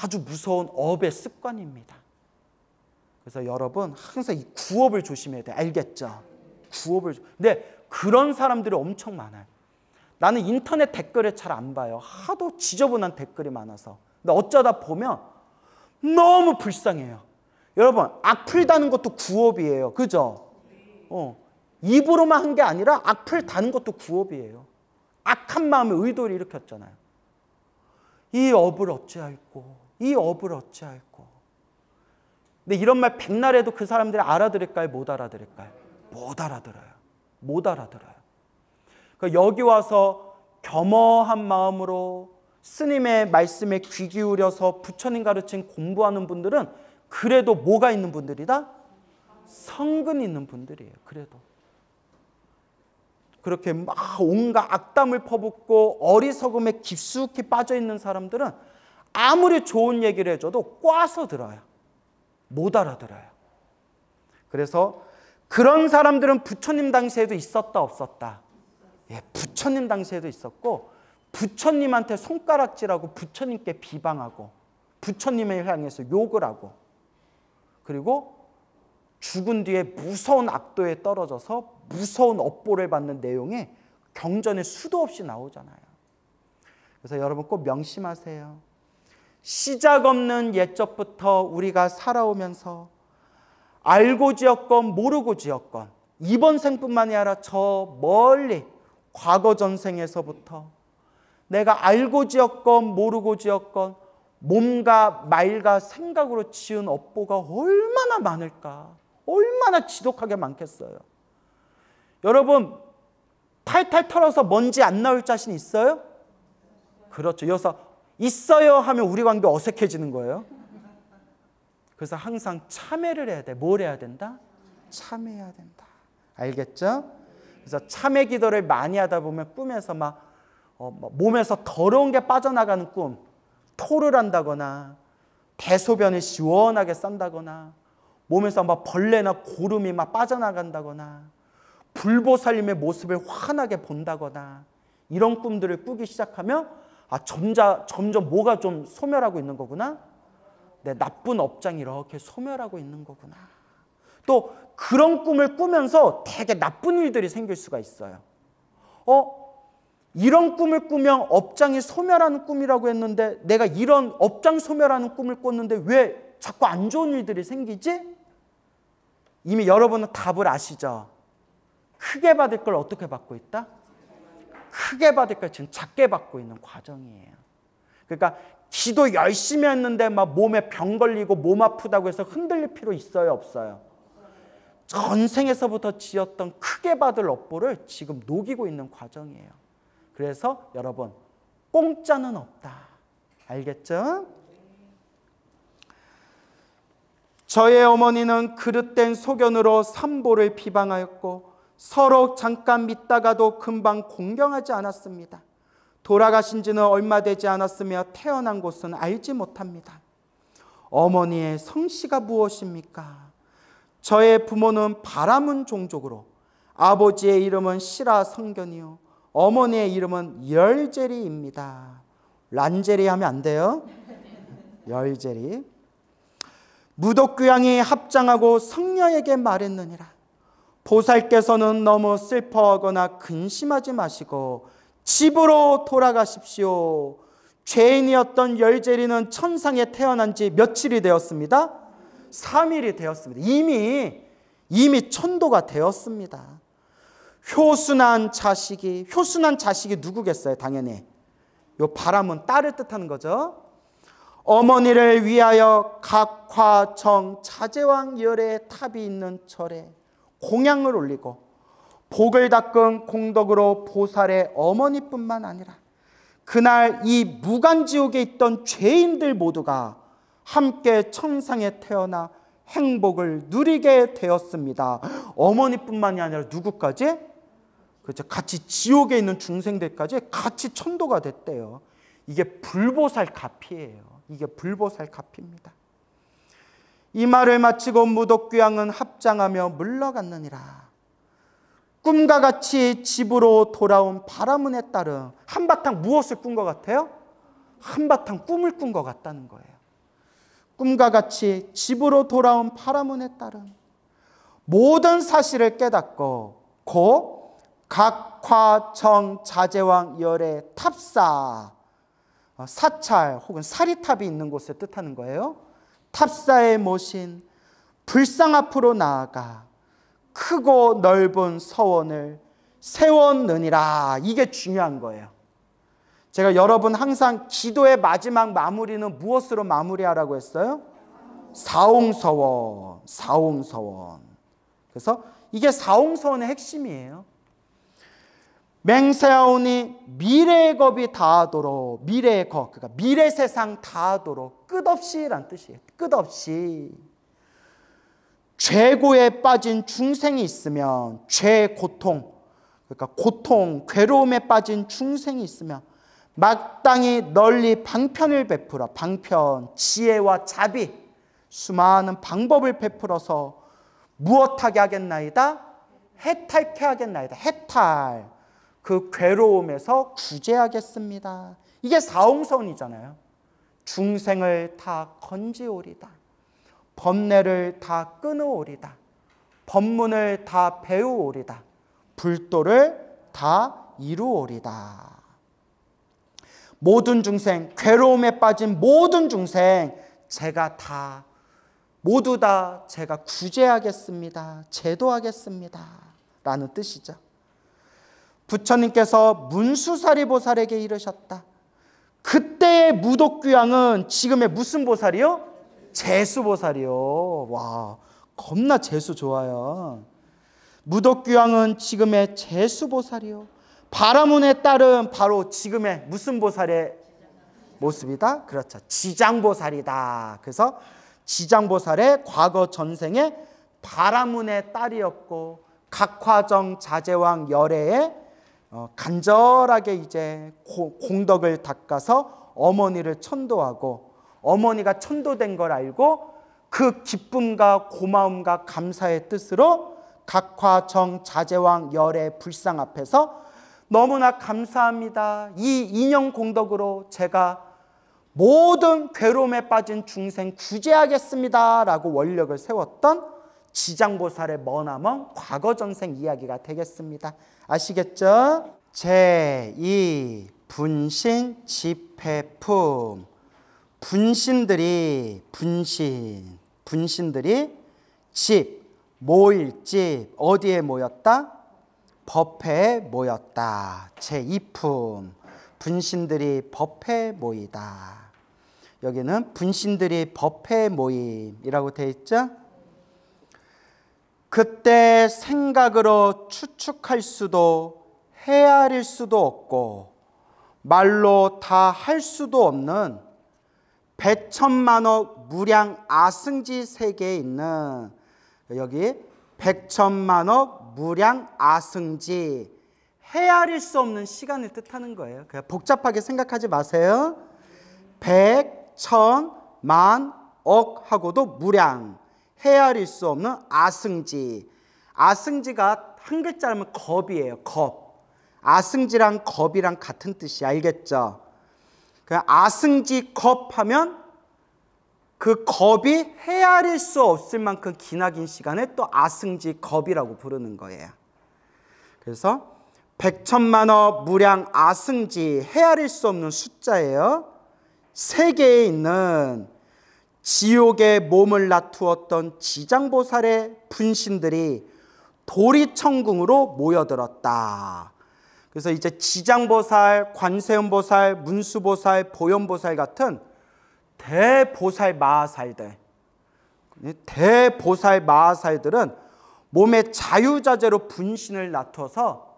[SPEAKER 1] 아주 무서운 업의 습관입니다. 그래서 여러분 항상 이 구업을 조심해야 돼요. 알겠죠? 구업을. 근데 그런 사람들이 엄청 많아요. 나는 인터넷 댓글을 잘 안 봐요. 하도 지저분한 댓글이 많아서. 근데 어쩌다 보면 너무 불쌍해요. 여러분, 악플 다는 것도 구업이에요. 그죠? 입으로만 한 게 아니라 악플 다는 것도 구업이에요. 악한 마음에 의도를 일으켰잖아요. 이 업을 어찌할꼬, 이 업을 어찌할꼬. 근데 이런 말 백날 해도 그 사람들이 알아들을까요? 못 알아들을까요? 못 알아들어요. 못 알아들어요. 그러니까 여기 와서 겸허한 마음으로 스님의 말씀에 귀 기울여서 부처님 가르친 공부하는 분들은 그래도 뭐가 있는 분들이다? 성근 있는 분들이에요. 그래도. 그렇게 막 온갖 악담을 퍼붓고 어리석음에 깊숙이 빠져있는 사람들은 아무리 좋은 얘기를 해줘도 꽈서 들어요. 못 알아들어요. 그래서 그런 사람들은 부처님 당시에도 있었다 없었다? 예, 부처님 당시에도 있었고, 부처님한테 손가락질하고 부처님께 비방하고 부처님을 향해서 욕을 하고, 그리고 죽은 뒤에 무서운 악도에 떨어져서 무서운 업보를 받는 내용이 경전에 수도 없이 나오잖아요. 그래서 여러분 꼭 명심하세요. 시작 없는 옛적부터 우리가 살아오면서 알고 지었건 모르고 지었건, 이번 생뿐만이 아니라 저 멀리 과거 전생에서부터 내가 알고 지었건 모르고 지었건 몸과 말과 생각으로 지은 업보가 얼마나 많을까? 얼마나 지독하게 많겠어요? 여러분, 탈탈 털어서 먼지 안 나올 자신 있어요? 그렇죠. 여기서 있어요 하면 우리 관계 어색해지는 거예요. 그래서 항상 참회를 해야 돼. 뭘 해야 된다? 참회해야 된다. 알겠죠? 그래서 참회 기도를 많이 하다 보면 꿈에서 몸에서 더러운 게 빠져나가는 꿈, 토를 한다거나 대소변을 시원하게 싼다거나 몸에서 벌레나 고름이 빠져나간다거나 불보살님의 모습을 환하게 본다거나 이런 꿈들을 꾸기 시작하면 점점 뭐가 좀 소멸하고 있는 거구나. 내 나쁜 업장이 이렇게 소멸하고 있는 거구나. 또 그런 꿈을 꾸면서 되게 나쁜 일들이 생길 수가 있어요. 이런 꿈을 꾸면 업장이 소멸하는 꿈이라고 했는데 내가 이런 업장 소멸하는 꿈을 꿨는데 왜 자꾸 안 좋은 일들이 생기지? 이미 여러분은 답을 아시죠? 크게 받을 걸 어떻게 받고 있다? 크게 받을 걸 지금 작게 받고 있는 과정이에요. 그러니까 기도 열심히 했는데 몸에 병 걸리고 몸 아프다고 해서 흔들릴 필요 있어요, 없어요? 전생에서부터 지었던 크게 받을 업보를 지금 녹이고 있는 과정이에요. 그래서 여러분, 공짜는 없다. 알겠죠? 저의 어머니는 그릇된 소견으로 삼보를 비방하였고 서로 잠깐 믿다가도 금방 공경하지 않았습니다. 돌아가신 지는 얼마 되지 않았으며 태어난 곳은 알지 못합니다. 어머니의 성씨가 무엇입니까? 저의 부모는 바라문 종족으로 아버지의 이름은 시라 성견이요 어머니의 이름은 열제리입니다. 란제리 하면 안 돼요. 열제리. 무덕귀양이 합장하고 성녀에게 말했느니라. 보살께서는 너무 슬퍼하거나 근심하지 마시고 집으로 돌아가십시오. 죄인이었던 열제리는 천상에 태어난 지 며칠이 되었습니다? 3일이 되었습니다. 이미 천도가 되었습니다. 효순한 자식이 누구겠어요? 당연히 요 바람은 딸을 뜻하는 거죠. 어머니를 위하여 각화정 자제왕 열의 탑이 있는 절에 공양을 올리고 복을 닦은 공덕으로 보살의 어머니뿐만 아니라 그날 이 무간지옥에 있던 죄인들 모두가 함께 천상에 태어나 행복을 누리게 되었습니다. 어머니뿐만이 아니라 누구까지? 그렇죠. 같이 지옥에 있는 중생들까지 같이 천도가 됐대요. 이게 불보살 가피예요. 이게 불보살 가피입니다. 이 말을 마치고 무덕귀양은 합장하며 물러갔느니라. 꿈과 같이 집으로 돌아온 바라문의 딸은 한바탕 무엇을 꾼 것 같아요? 한바탕 꿈을 꾼 것 같다는 거예요. 꿈과 같이 집으로 돌아온 바라문의 딸은 모든 사실을 깨닫고 곧 각화정 자제왕 열의 탑사, 사찰 혹은 사리탑이 있는 곳을 뜻하는 거예요. 탑사에 모신 불상 앞으로 나아가 크고 넓은 서원을 세웠느니라. 이게 중요한 거예요. 제가 여러분 항상 기도의 마지막 마무리는 무엇으로 마무리하라고 했어요? 사옹서원, 사옹서원. 그래서 이게 사옹서원의 핵심이에요. 맹세하오니 미래의 겁이 다하도록, 미래의 겁, 그러니까 미래 세상 다하도록 끝없이란 뜻이에요. 끝없이. 죄고에 빠진 중생이 있으면 죄 고통, 그러니까 고통, 괴로움에 빠진 중생이 있으면 마땅히 널리 방편을 베풀어, 방편, 지혜와 자비, 수많은 방법을 베풀어서 무엇하게 하겠나이다? 해탈케 하겠나이다. 해탈, 그 괴로움에서 구제하겠습니다. 이게 사옹서원이잖아요. 중생을 다 건지오리다. 번뇌를 다 끊어오리다. 법문을 다 배우오리다. 불도를 다 이루오리다. 모든 중생, 괴로움에 빠진 모든 중생 제가 다 모두 다 제가 구제하겠습니다. 제도하겠습니다. 라는 뜻이죠. 부처님께서 문수사리 보살에게 이르셨다. 그때의 무덕귀양은 지금의 무슨 보살이요? 재수보살이요. 와, 겁나 재수 좋아요. 무덕귀양은 지금의 재수보살이요. 바라문의 딸은 바로 지금의 무슨 보살의 모습이다? 그렇죠. 지장보살이다. 그래서 지장보살의 과거 전생에 바라문의 딸이었고 각화정 자제왕 열애에 간절하게 이제 공덕을 닦아서 어머니를 천도하고 어머니가 천도된 걸 알고 그 기쁨과 고마움과 감사의 뜻으로 각화정 자제왕 열애 불상 앞에서 너무나 감사합니다. 이 인연 공덕으로 제가 모든 괴로움에 빠진 중생 구제하겠습니다 라고 원력을 세웠던 지장보살의 머나먼 과거 전생 이야기가 되겠습니다. 아시겠죠? 제2 분신 집회품. 분신들이 집, 모일집 어디에 모였다? 법회에 모였다. 제2품. 분신들이 법회에 모이다. 여기는 분신들이 법회에 모임이라고 되어 있죠? 그때 생각으로 추측할 수도 헤아릴 수도 없고 말로 다 할 수도 없는 백천만억 무량 아승지 세계에 있는 여기 백천만억 무량 아승지 헤아릴 수 없는 시간을 뜻하는 거예요. 그냥 복잡하게 생각하지 마세요. 백, 천, 만, 억 하고도 무량 헤아릴 수 없는 아승지. 아승지가 한 글자라면 겁이에요. 겁. 아승지랑 겁이랑 같은 뜻이 알겠죠? 아승지 겁하면 그 겁이 헤아릴 수 없을 만큼 기나긴 시간에 또 아승지 겁이라고 부르는 거예요. 그래서 백천만억 무량 아승지 헤아릴 수 없는 숫자예요. 세계에 있는 지옥에 몸을 놔두었던 지장보살의 분신들이 도리천궁으로 모여들었다. 그래서 이제 지장보살, 관세음보살, 문수보살, 보현보살 같은 대보살 마하살들은 몸의 자유자재로 분신을 놔둬서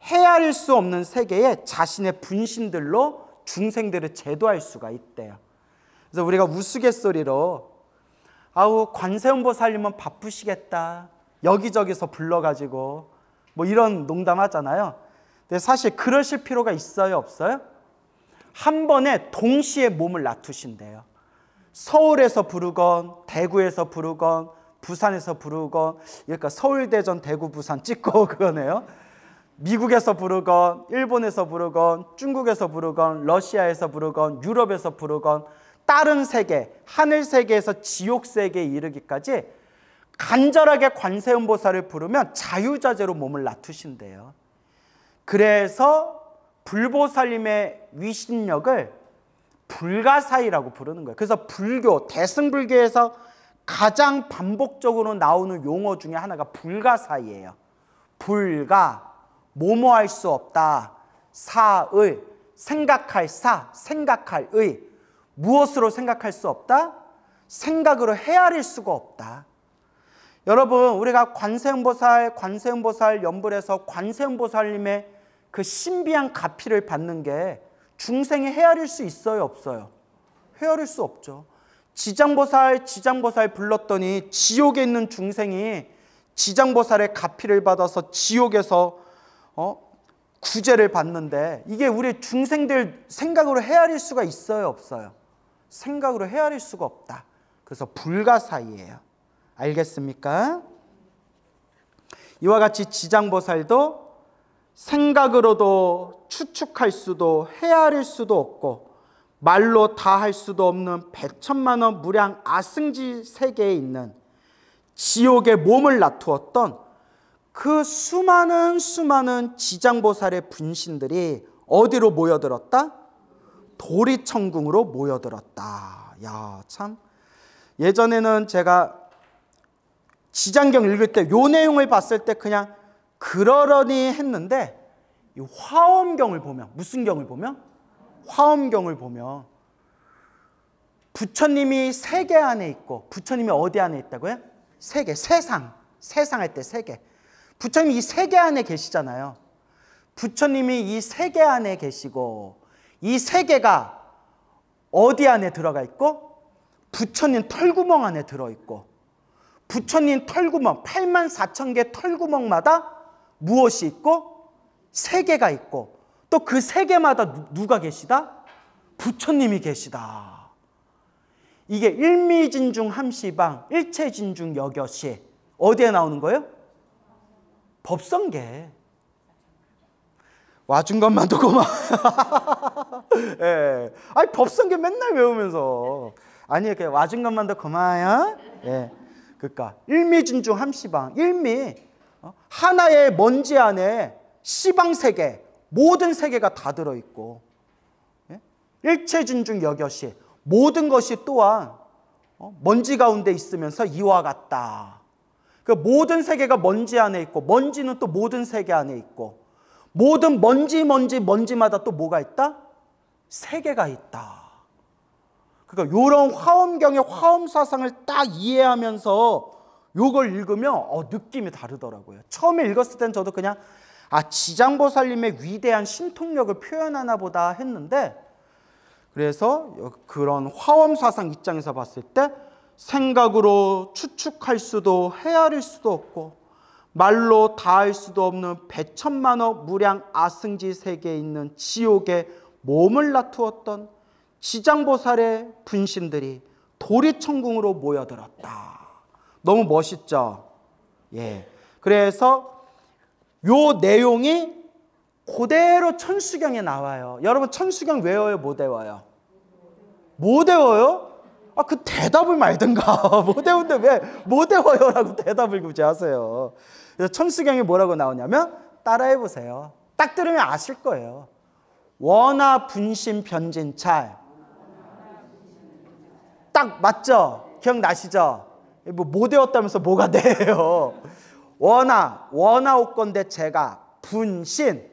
[SPEAKER 1] 헤아릴 수 없는 세계에 자신의 분신들로 중생들을 제도할 수가 있대요. 그래서 우리가 우스갯소리로 아우 관세음보살님은 바쁘시겠다 여기저기서 불러가지고 뭐 이런 농담하잖아요. 근데 사실 그러실 필요가 있어요 없어요? 한 번에 동시에 몸을 놔두신대요. 서울에서 부르건 대구에서 부르건 부산에서 부르건 그러니까 서울 대전 대구 부산 찍고 그거네요. 미국에서 부르건 일본에서 부르건 중국에서 부르건 러시아에서 부르건 유럽에서 부르건 다른 세계 하늘 세계에서 지옥 세계에 이르기까지 간절하게 관세음보살을 부르면 자유자재로 몸을 놔두신대요. 그래서 불보살님의 위신력을 불가사의라고 부르는 거예요. 그래서 불교, 대승불교에서 가장 반복적으로 나오는 용어 중에 하나가 불가사의예요. 불가, 뭐뭐할 수 없다. 사의, 생각할 사, 생각할 의. 무엇으로 생각할 수 없다? 생각으로 헤아릴 수가 없다. 여러분 우리가 관세음보살 연불에서 관세음보살님의 그 신비한 가피를 받는 게 중생이 헤아릴 수 있어요 없어요? 헤아릴 수 없죠. 지장보살 불렀더니 지옥에 있는 중생이 지장보살의 가피를 받아서 지옥에서 구제를 받는데 이게 우리 중생들 생각으로 헤아릴 수가 있어요 없어요? 생각으로 헤아릴 수가 없다. 그래서 불가사의예요. 알겠습니까? 이와 같이 지장보살도 생각으로도 추측할 수도 헤아릴 수도 없고 말로 다 할 수도 없는 백천만억 무량 아승지 세계에 있는 지옥에 몸을 놔두었던 그 수많은 지장보살의 분신들이 어디로 모여들었다? 도리천궁으로 모여들었다. 야, 참. 예전에는 제가 지장경 읽을 때 이 내용을 봤을 때 그냥 그러려니 했는데 이 화엄경을 보면 무슨 경을 보면? 화엄경을 보면 부처님이 세계 안에 있고 부처님이 어디 안에 있다고요? 세계, 세상 할 때 세계. 부처님이 이 세계 안에 계시잖아요. 부처님이 이 세계 안에 계시고 이 세계가 어디 안에 들어가 있고 부처님 털구멍 안에 들어있고, 부처님 털구멍 84,000개 털구멍마다 무엇이 있고? 세계가 있고, 또 그 세계마다 누가 계시다? 부처님이 계시다. 이게 일미진중 함시방 일체진중 여겨시. 어디에 나오는 거예요? 법성계. 와준 것만도 고마워. 예. 아니 법성계 맨날 외우면서. 아니 이렇게 와준 것만도 고마워요. 예. 그러니까 일미진중 함시방. 일미 하나의 먼지 안에 시방 세계, 모든 세계가 다 들어 있고, 예? 일체진중 여겨시. 모든 것이 또한 먼지 가운데 있으면서 이와 같다. 그 모든 세계가 먼지 안에 있고, 먼지는 또 모든 세계 안에 있고, 모든 먼지마다 또 뭐가 있다? 세계가 있다. 그러니까 이런 화엄경의 화엄사상을 딱 이해하면서 이걸 읽으면 느낌이 다르더라고요. 처음에 읽었을 땐 저도 그냥 지장보살님의 위대한 신통력을 표현하나 보다 했는데, 그래서 그런 화엄사상 입장에서 봤을 때 생각으로 추측할 수도 헤아릴 수도 없고 말로 다할 수도 없는 백천만억 무량 아승지 세계에 있는 지옥에 몸을 놔두었던 지장보살의 분신들이 도리천궁으로 모여들었다. 너무 멋있죠? 예. 그래서 요 내용이 그대로 천수경에 나와요. 여러분 천수경 외워요? 못 외워요? 못 외워요? 그 대답을 말든가. 못 외우는데 왜 못 외워요? 라고 대답을 굳이 하세요. 그래서 천수경에 뭐라고 나오냐면 따라해 보세요. 딱 들으면 아실 거예요. 원하 분신 변진찰. 딱 맞죠? 기억나시죠? 못 외웠다면서 뭐가 돼요? 원하 옷건데 제가 분신,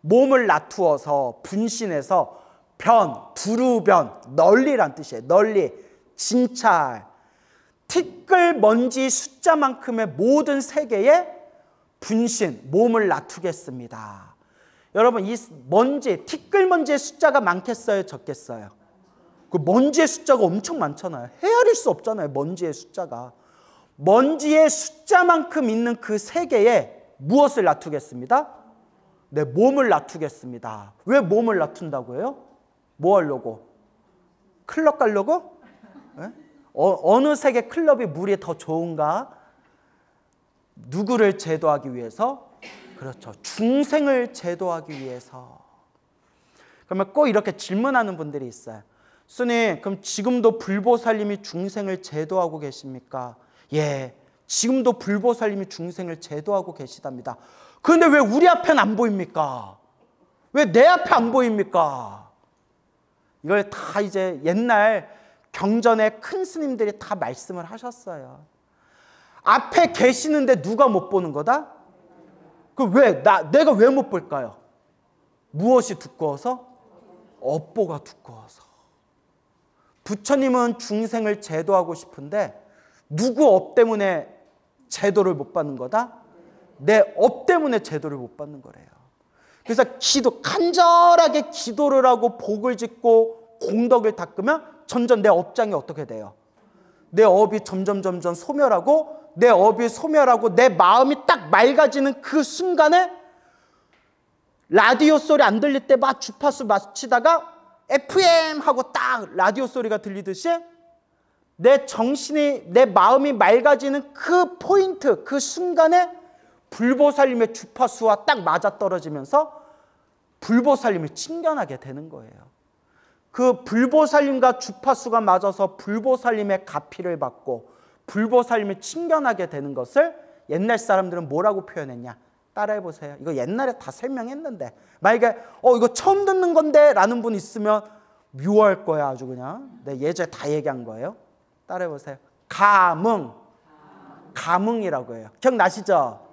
[SPEAKER 1] 몸을 놔두어서 분신해서 두루변, 널리란 뜻이에요. 널리, 진찰, 티끌 먼지 숫자만큼의 모든 세계에 분신, 몸을 놔두겠습니다. 여러분 이 먼지, 티끌 먼지의 숫자가 많겠어요? 적겠어요? 그 먼지의 숫자가 엄청 많잖아요. 헤아릴 수 없잖아요. 먼지의 숫자가. 먼지의 숫자만큼 있는 그 세계에 무엇을 놔두겠습니다? 내 몸을 놔두겠습니다. 왜 몸을 놔둔다고 해요? 뭐 하려고? 클럽 가려고? 네? 어느 세계 클럽이 물이 더 좋은가? 누구를 제도하기 위해서? 그렇죠. 중생을 제도하기 위해서. 그러면 꼭 이렇게 질문하는 분들이 있어요. 스님, 그럼 지금도 불보살님이 중생을 제도하고 계십니까? 예, 지금도 불보살님이 중생을 제도하고 계시답니다. 그런데 왜 우리 앞엔 안 보입니까? 왜 내 앞에 안 보입니까? 이걸 다 이제 옛날 경전의 큰 스님들이 다 말씀을 하셨어요. 앞에 계시는데 누가 못 보는 거다? 내가 왜 못 볼까요? 무엇이 두꺼워서? 업보가 두꺼워서. 부처님은 중생을 제도하고 싶은데 누구 업 때문에 제도를 못 받는 거다? 내 업 때문에 제도를 못 받는 거래요. 그래서 간절하게 기도를 하고 복을 짓고 공덕을 닦으면 점점 내 업장이 어떻게 돼요? 내 업이 점점 소멸하고, 내 업이 소멸하고 내 마음이 딱 맑아지는 그 순간에 라디오 소리 안 들릴 때 막 주파수 맞추다가 FM 하고 딱 라디오 소리가 들리듯이 내 정신이, 내 마음이 맑아지는 그 포인트, 그 순간에 불보살님의 주파수와 딱 맞아떨어지면서 불보살님을 친견하게 되는 거예요. 그 불보살님과 주파수가 맞아서 불보살님의 가피를 받고 불보살님을 친견하게 되는 것을 옛날 사람들은 뭐라고 표현했냐? 따라해보세요. 이거 옛날에 다 설명했는데 만약에 이거 처음 듣는 건데 라는 분 있으면 묘할 거야. 아주 그냥 예전에 다 얘기한 거예요. 따라해보세요. 감응이라고 해요. 기억나시죠?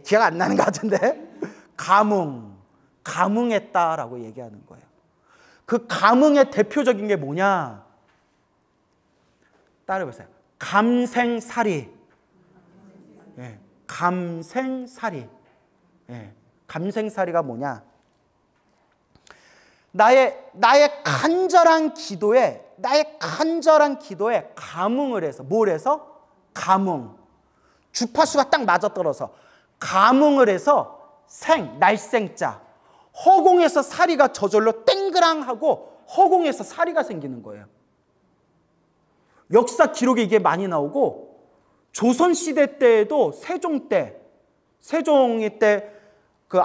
[SPEAKER 1] 기억 안 나는 것 같은데 감응했다라고 얘기하는 거예요. 그 감응의 대표적인 게 뭐냐? 따라해보세요. 감생사리. 감생사리. 감생사리가 뭐냐? 나의 간절한 기도에 감응을 해서, 뭘 해서? 감응. 주파수가 딱 맞아떨어서 감응을 해서 날생자. 허공에서 사리가 저절로 땡그랑하고 허공에서 사리가 생기는 거예요. 역사 기록에 이게 많이 나오고, 조선시대 때에도 세종이 때 그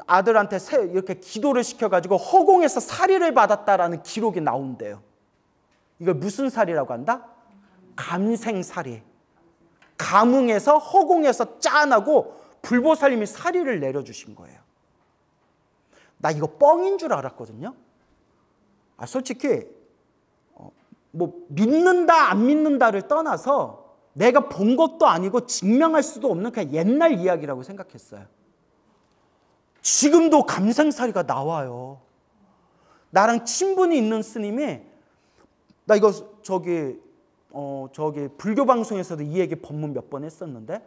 [SPEAKER 1] 아들한테 이렇게 기도를 시켜가지고 허공에서 사리를 받았다라는 기록이 나온대요. 이걸 무슨 사리라고 한다? 감생사리. 감흥에서 허공에서 짠하고 불보살님이 사리를 내려주신 거예요. 나 이거 뻥인 줄 알았거든요. 솔직히 뭐 믿는다 안 믿는다를 떠나서 내가 본 것도 아니고 증명할 수도 없는 그냥 옛날 이야기라고 생각했어요. 지금도 감생사리가 나와요. 나랑 친분이 있는 스님이, 나 이거 저기 불교 방송에서도 이 얘기 법문 몇 번 했었는데,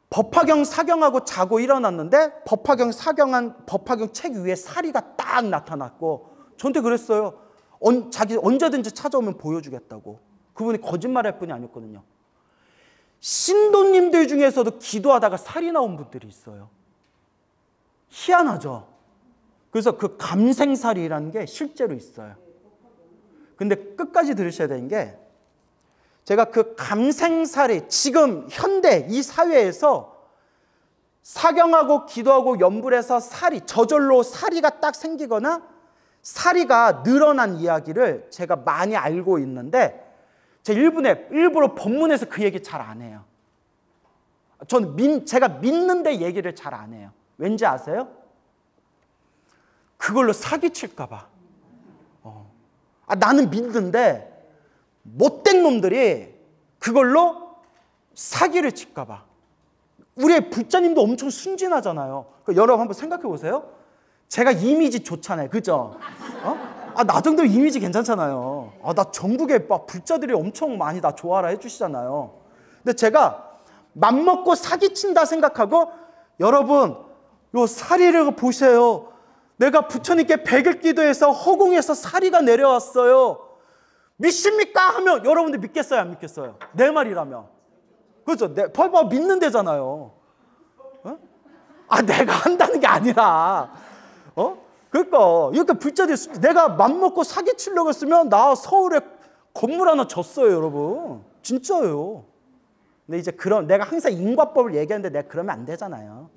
[SPEAKER 1] 법화경 사경하고 자고 일어났는데 법화경 책 위에 사리가 딱 나타났고, 저한테 그랬어요. 자기 언제든지 찾아오면 보여주겠다고. 그분이 거짓말할 분이 아니었거든요. 신도님들 중에서도 기도하다가 살이 나온 분들이 있어요. 희한하죠. 그래서 그 감생살이라는 게 실제로 있어요. 근데 끝까지 들으셔야 되는 게, 제가 그 감생살이 지금 현대 이 사회에서 사경하고 기도하고 연불해서 저절로 사리가 딱 생기거나 사리가 늘어난 이야기를 제가 많이 알고 있는데, 제가 일부러 법문에서 그 얘기 잘 안 해요. 제가 믿는데 얘기를 잘 안 해요. 왠지 아세요? 그걸로 사기칠까 봐. 나는 믿는데 못된 놈들이 그걸로 사기를 칠까 봐. 우리의 불자님도 엄청 순진하잖아요. 여러분 한번 생각해 보세요. 제가 이미지 좋잖아요. 그죠? 나 정도 이미지 괜찮잖아요. 나 전국에 막 불자들이 엄청 많이 나 좋아라 해주시잖아요. 근데 제가 맘먹고 사기친다 생각하고, 여러분 요 사리를 보세요. 내가 부처님께 100일 기도해서 허공에서 사리가 내려왔어요. 믿습니까? 하면 여러분들 믿겠어요? 안 믿겠어요? 내 말이라면. 그렇죠? 봐봐, 믿는 데잖아요. 내가 한다는 게 아니라. 그러니까 이렇게 불자들이, 내가 맘먹고 사기치려고 했으면 나 서울에 건물 하나 졌어요, 여러분. 진짜예요. 근데 이제 내가 항상 인과법을 얘기하는데 내가 그러면 안 되잖아요.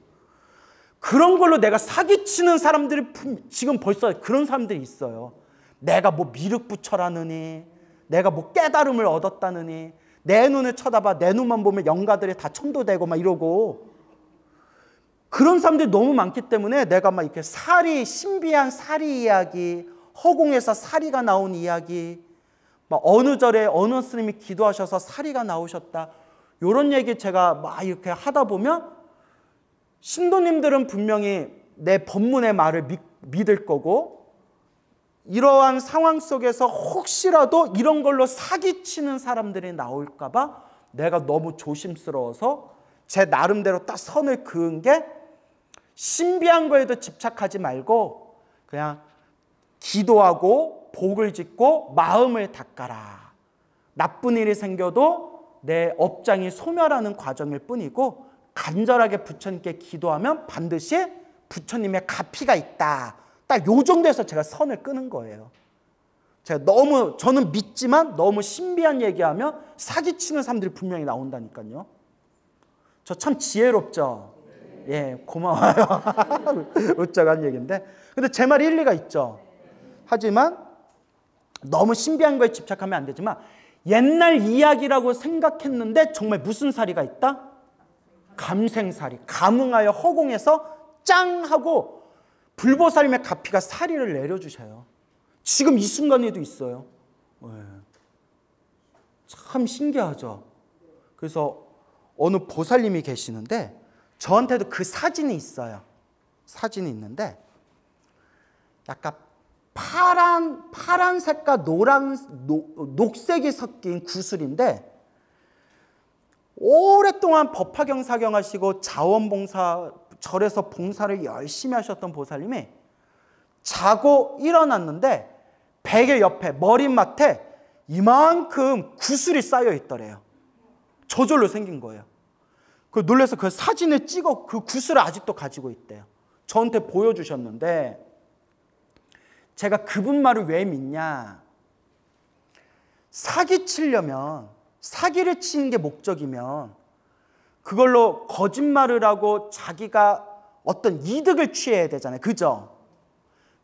[SPEAKER 1] 그런 걸로 내가 사기치는 사람들이 지금 벌써 그런 사람들이 있어요. 내가 뭐 미륵부처라느니, 내가 뭐 깨달음을 얻었다느니, 내 눈을 쳐다봐, 내 눈만 보면 영가들이 다 천도되고 막 이러고, 그런 사람들이 너무 많기 때문에 내가 막 이렇게 신비한 사리 이야기, 허공에서 사리가 나온 이야기, 막 어느 절에 어느 스님이 기도하셔서 사리가 나오셨다, 이런 얘기 제가 막 이렇게 하다 보면 신도님들은 분명히 내 법문의 말을 믿을 거고, 이러한 상황 속에서 혹시라도 이런 걸로 사기치는 사람들이 나올까 봐 내가 너무 조심스러워서 제 나름대로 딱 선을 그은 게, 신비한 거에도 집착하지 말고 그냥 기도하고 복을 짓고 마음을 닦아라. 나쁜 일이 생겨도 내 업장이 소멸하는 과정일 뿐이고, 간절하게 부처님께 기도하면 반드시 부처님의 가피가 있다. 딱 요 정도에서 제가 선을 끄는 거예요. 저는 믿지만 너무 신비한 얘기하면 사기치는 사람들이 분명히 나온다니까요. 저 참 지혜롭죠? 예, 고마워요. 웃자고 한 얘기인데. 근데 제 말이 일리가 있죠. 하지만 너무 신비한 거에 집착하면 안 되지만, 옛날 이야기라고 생각했는데 정말 무슨 사리가 있다? 감생사리. 감응하여 허공에서 짱 하고 불보살님의 가피가 사리를 내려주셔요. 지금 이 순간에도 있어요. 참 신기하죠. 그래서 어느 보살님이 계시는데 저한테도 그 사진이 있어요. 사진이 있는데 약간 파란색과 녹색이 섞인 구슬인데, 오랫동안 법화경 사경하시고 자원봉사, 절에서 봉사를 열심히 하셨던 보살님이 자고 일어났는데 베개 옆에 머리맡에 이만큼 구슬이 쌓여 있더래요. 저절로 생긴 거예요. 그 놀라서 그 사진을 찍어 그 구슬을 아직도 가지고 있대요. 저한테 보여주셨는데 제가 그분 말을 왜 믿냐? 사기치려면, 사기를 치는 게 목적이면 그걸로 거짓말을 하고 자기가 어떤 이득을 취해야 되잖아요. 그죠?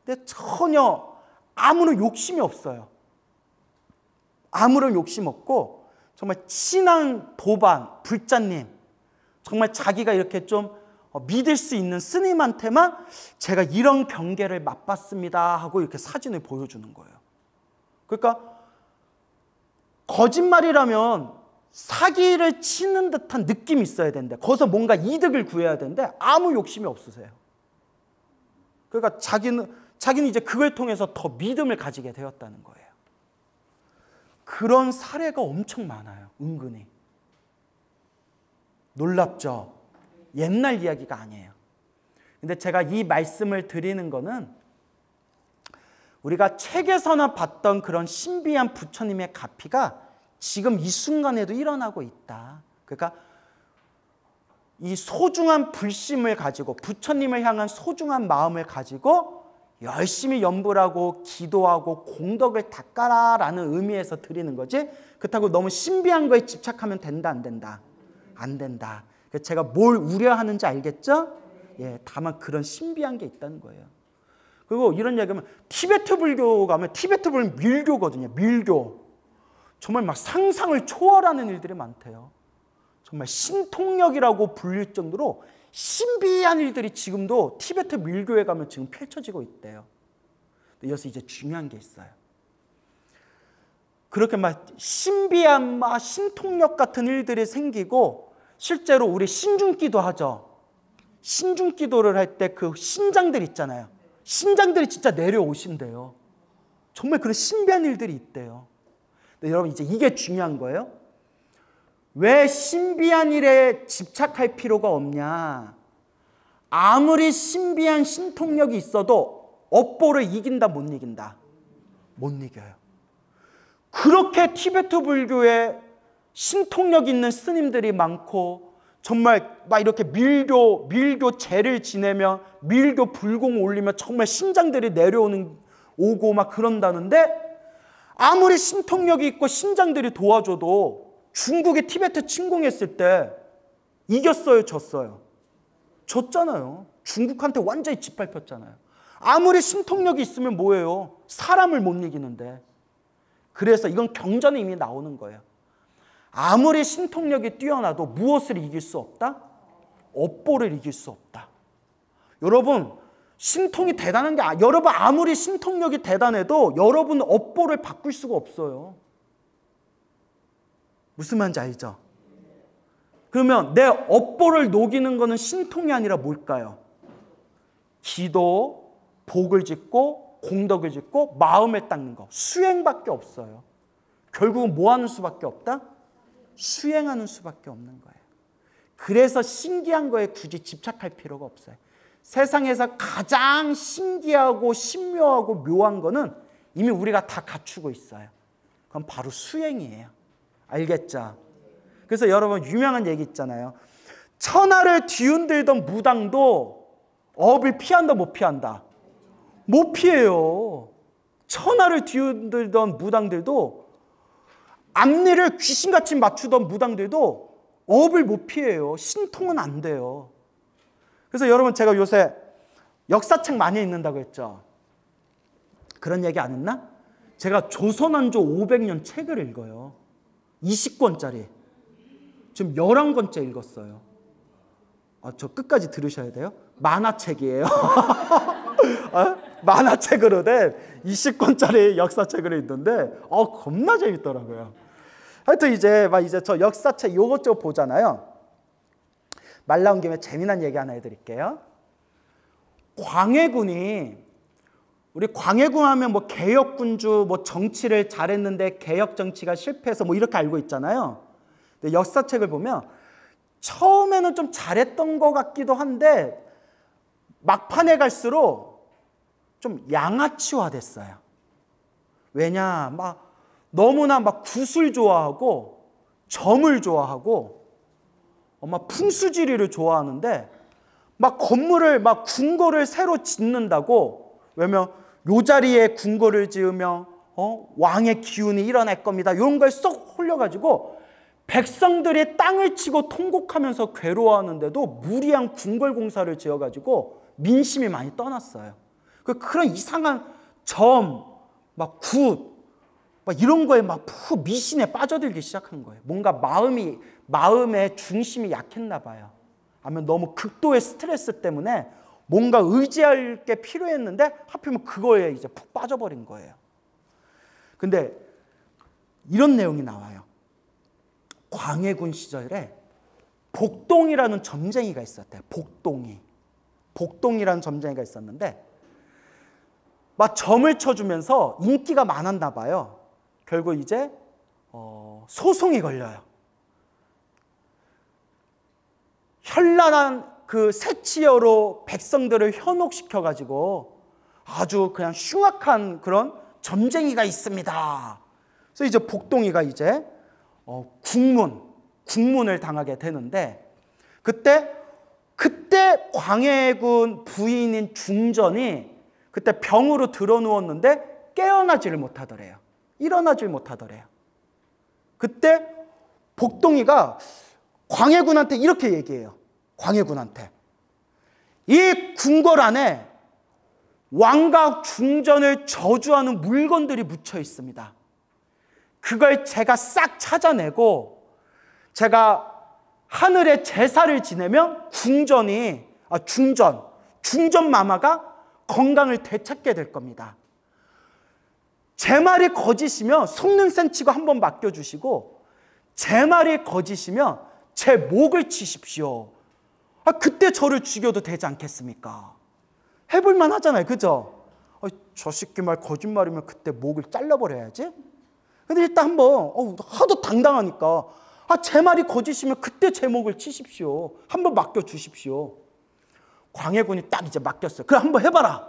[SPEAKER 1] 근데 전혀 아무런 욕심이 없어요. 아무런 욕심 없고 정말 친한 도반, 불자님, 정말 자기가 이렇게 좀 믿을 수 있는 스님한테만 제가 이런 경계를 맛봤습니다 하고 이렇게 사진을 보여주는 거예요. 그러니까 거짓말이라면 사기를 치는 듯한 느낌이 있어야 되는데 거기서 뭔가 이득을 구해야 되는데 아무 욕심이 없으세요. 그러니까 자기는 이제 그걸 통해서 더 믿음을 가지게 되었다는 거예요. 그런 사례가 엄청 많아요. 은근히. 놀랍죠? 옛날 이야기가 아니에요. 근데 제가 이 말씀을 드리는 거는 우리가 책에서나 봤던 그런 신비한 부처님의 가피가 지금 이 순간에도 일어나고 있다. 그러니까 이 소중한 불심을 가지고 부처님을 향한 소중한 마음을 가지고 열심히 염불하고 기도하고 공덕을 닦아라라는 의미에서 드리는 거지 그렇다고 너무 신비한 거에 집착하면 된다 안 된다? 안 된다. 제가 뭘 우려하는지 알겠죠? 예, 다만 그런 신비한 게 있다는 거예요. 그리고 이런 얘기하면 티베트 불교 가면 티베트 불교는 밀교거든요. 밀교. 정말 막 상상을 초월하는 일들이 많대요. 정말 신통력이라고 불릴 정도로 신비한 일들이 지금도 티베트 밀교에 가면 지금 펼쳐지고 있대요. 여기서 이제 중요한 게 있어요. 그렇게 막 신비한 막 신통력 같은 일들이 생기고 실제로 우리 신중기도 하죠. 신중기도를 할 때 그 신장들 있잖아요. 신장들이 진짜 내려오신대요. 정말 그런 신비한 일들이 있대요. 근데 여러분 이제 이게 중요한 거예요. 왜 신비한 일에 집착할 필요가 없냐? 아무리 신비한 신통력이 있어도 업보를 이긴다 못 이긴다? 못 이겨요. 그렇게 티베트 불교에 신통력 있는 스님들이 많고 정말 막 이렇게 밀교 제를 지내며 밀교 불공 올리며 정말 신장들이 오고 막 그런다는데 아무리 신통력이 있고 신장들이 도와줘도 중국이 티베트 침공했을 때 이겼어요, 졌어요? 졌잖아요. 중국한테 완전히 짓밟혔잖아요. 아무리 신통력이 있으면 뭐예요? 사람을 못 이기는데. 그래서 이건 경전에 이미 나오는 거예요. 아무리 신통력이 뛰어나도 무엇을 이길 수 없다? 업보를 이길 수 없다. 여러분, 신통이 대단한 게 여러분 아무리 신통력이 대단해도 여러분 업보를 바꿀 수가 없어요. 무슨 말인지 알죠? 그러면 내 업보를 녹이는 것은 신통이 아니라 뭘까요? 기도, 복을 짓고 공덕을 짓고 마음을 닦는 거. 수행밖에 없어요. 결국은 뭐 하는 수밖에 없다? 수행하는 수밖에 없는 거예요. 그래서 신기한 거에 굳이 집착할 필요가 없어요. 세상에서 가장 신기하고 신묘하고 묘한 거는 이미 우리가 다 갖추고 있어요. 그건 바로 수행이에요. 알겠죠? 그래서 여러분 유명한 얘기 있잖아요. 천하를 뒤흔들던 무당도 업을 피한다 못 피한다? 못 피해요. 천하를 뒤흔들던 무당들도 앞니를 귀신같이 맞추던 무당들도 업을 못 피해요. 신통은 안 돼요. 그래서 여러분 제가 요새 역사책 많이 읽는다고 했죠. 그런 얘기 안 했나? 제가 조선왕조 500년 책을 읽어요. 20권짜리. 지금 11권째 읽었어요. 저 끝까지 들으셔야 돼요. 만화책이에요. 만화책으로 된 20권짜리 역사책을 읽는데 겁나 재밌더라고요. 하여튼 이제 저 역사책 요것저것 보잖아요. 말 나온 김에 재미난 얘기 하나 해드릴게요. 광해군이 우리 광해군 하면 뭐 개혁군주 뭐 정치를 잘했는데 개혁 정치가 실패해서 뭐 이렇게 알고 있잖아요. 근데 역사책을 보면 처음에는 좀 잘했던 것 같기도 한데 막판에 갈수록 좀 양아치화됐어요. 왜냐, 막 너무나 막 굿을 좋아하고 점을 좋아하고 막 풍수지리를 좋아하는데 막 건물을 막 궁궐을 새로 짓는다고, 왜냐면 요 자리에 궁궐을 지으면 왕의 기운이 일어날 겁니다. 이런 거에 쏙 홀려가지고 백성들이 땅을 치고 통곡하면서 괴로워하는데도 무리한 궁궐 공사를 지어가지고 민심이 많이 떠났어요. 그런 이상한 점, 막 굿, 막 이런 거에 막 미신에 빠져들기 시작한 거예요. 뭔가 마음의 중심이 약했나 봐요. 아니면 너무 극도의 스트레스 때문에 뭔가 의지할 게 필요했는데 하필이면 그거에 이제 푹 빠져버린 거예요. 근데 이런 내용이 나와요. 광해군 시절에 복동이라는 점쟁이가 있었대요. 복동이라는 점쟁이가 있었는데 막 점을 쳐주면서 인기가 많았나 봐요. 결국 이제 소송이 걸려요. 현란한 그 새치어로 백성들을 현혹시켜가지고 아주 그냥 흉악한 그런 점쟁이가 있습니다. 그래서 이제 복동이가 이제 국문을 당하게 되는데 그때 광해군 부인인 중전이 그때 병으로 들어 누웠는데 깨어나지를 못하더래요. 일어나질 못하더래요. 그때 복동이가 광해군한테 이렇게 얘기해요. 광해군한테 이 궁궐 안에 왕과 중전을 저주하는 물건들이 묻혀 있습니다. 그걸 제가 싹 찾아내고 제가 하늘에 제사를 지내면 중전 마마가 건강을 되찾게 될 겁니다. 제 말이 거짓이면 속는셈 치고 한번 맡겨주시고 제 말이 거짓이면 제 목을 치십시오. 그때 저를 죽여도 되지 않겠습니까? 해볼만 하잖아요. 그죠? 저 새끼 말 거짓말이면 그때 목을 잘라버려야지. 근데 일단 한번 하도 당당하니까 제 말이 거짓이면 그때 제 목을 치십시오. 한번 맡겨주십시오. 광해군이 딱 이제 맡겼어요. 그래 한번 해봐라.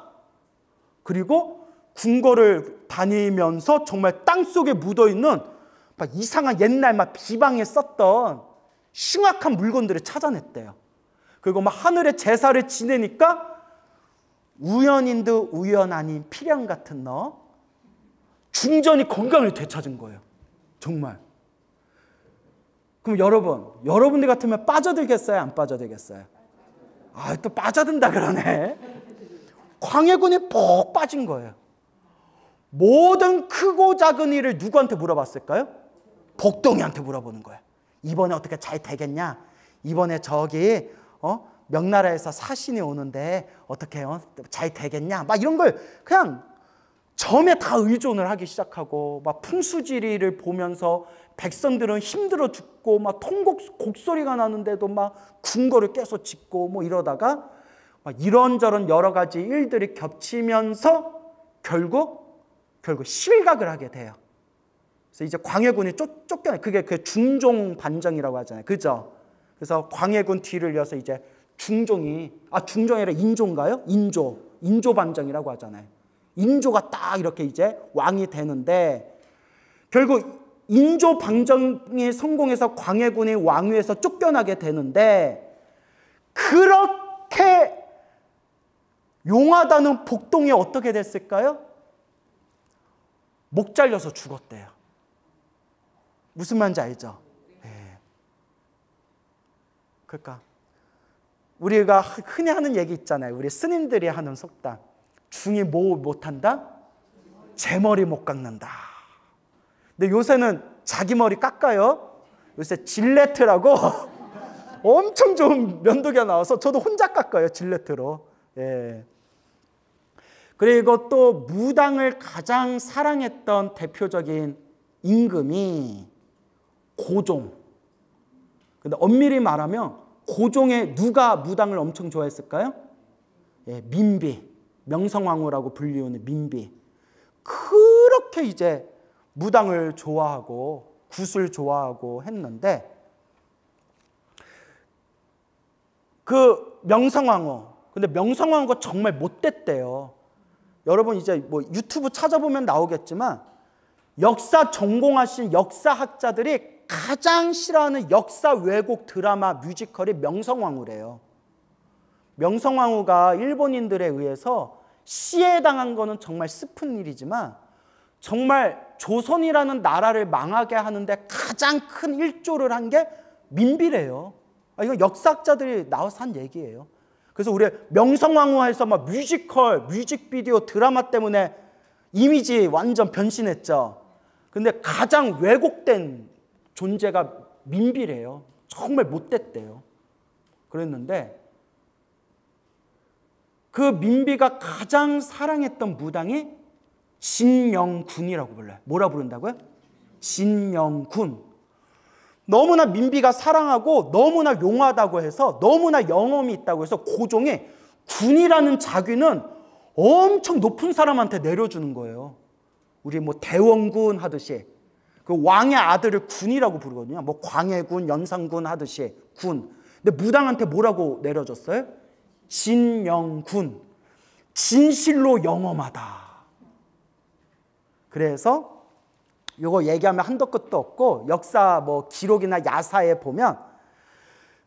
[SPEAKER 1] 그리고 궁궐을 다니면서 정말 땅속에 묻어있는 막 이상한 옛날 막 비방에 썼던 흉악한 물건들을 찾아냈대요. 그리고 막 하늘에 제사를 지내니까 우연인 듯 우연 아닌 필양 같은 중전이 건강을 되찾은 거예요. 정말. 그럼 여러분들 같으면 빠져들겠어요? 안 빠져들겠어요? 또 빠져든다 그러네. 광해군이 푹 빠진 거예요. 모든 크고 작은 일을 누구한테 물어봤을까요? 복동이한테 물어보는 거예요. 이번에 어떻게 잘 되겠냐? 이번에 저기 명나라에서 사신이 오는데 어떻게 잘 되겠냐? 막 이런 걸 그냥 점에 다 의존을 하기 시작하고 막 풍수지리를 보면서 백성들은 힘들어 죽고 막 곡소리가 나는데도 막 궁궐을 계속 짓고 뭐 이러다가 막 이런저런 여러 가지 일들이 겹치면서 결국 실각을 하게 돼요. 그래서 이제 광해군이 쫓겨나요. 그게 그 중종 반정이라고 하잖아요. 그죠? 그래서 광해군 뒤를 이어서 이제 중종이 아니라 인조인가요? 인조 반정이라고 하잖아요. 인조가 딱 이렇게 이제 왕이 되는데 결국 인조 반정이 성공해서 광해군이 왕위에서 쫓겨나게 되는데 그렇게 용하다는 복동이 어떻게 됐을까요? 목 잘려서 죽었대요. 무슨 말인지 알죠? 네. 그러니까 우리가 흔히 하는 얘기 있잖아요. 우리 스님들이 하는 속담. 중이 뭐 못한다? 제 머리 못 깎는다. 근데 요새는 자기 머리 깎아요. 요새 질레트라고 엄청 좋은 면도기가 나와서 저도 혼자 깎아요. 질레트로. 예. 그리고 또 무당을 가장 사랑했던 대표적인 임금이 고종. 근데 엄밀히 말하면 고종에 누가 무당을 엄청 좋아했을까요? 예, 민비. 명성황후라고 불리우는 민비. 그렇게 이제 무당을 좋아하고 굿을 좋아하고 했는데 그 명성황후. 근데 명성황후가 정말 못됐대요. 여러분 이제 뭐 유튜브 찾아보면 나오겠지만 역사 전공하신 역사학자들이 가장 싫어하는 역사 왜곡 드라마 뮤지컬이 명성황후래요. 명성황후가 일본인들에 의해서 시해당한 거는 정말 슬픈 일이지만 정말 조선이라는 나라를 망하게 하는데 가장 큰 일조를 한 게 민비래요. 이거 역사학자들이 나와서 한 얘기예요. 그래서 우리 명성황후에서 막 뮤지컬, 뮤직비디오, 드라마 때문에 이미지 완전 변신했죠. 근데 가장 왜곡된 존재가 민비래요. 정말 못됐대요. 그랬는데 그 민비가 가장 사랑했던 무당이 진영군이라고 불러요. 뭐라 부른다고요? 진영군. 너무나 민비가 사랑하고 너무나 용하다고 해서 너무나 영험이 있다고 해서 고종이 군이라는 자귀는 엄청 높은 사람한테 내려주는 거예요. 우리 뭐 대원군 하듯이 그 왕의 아들을 군이라고 부르거든요. 뭐 광해군, 연산군 하듯이 군. 근데 무당한테 뭐라고 내려줬어요? 진영군. 진실로 영험하다. 그래서 이거 얘기하면 한도 끝도 없고 역사 뭐 기록이나 야사에 보면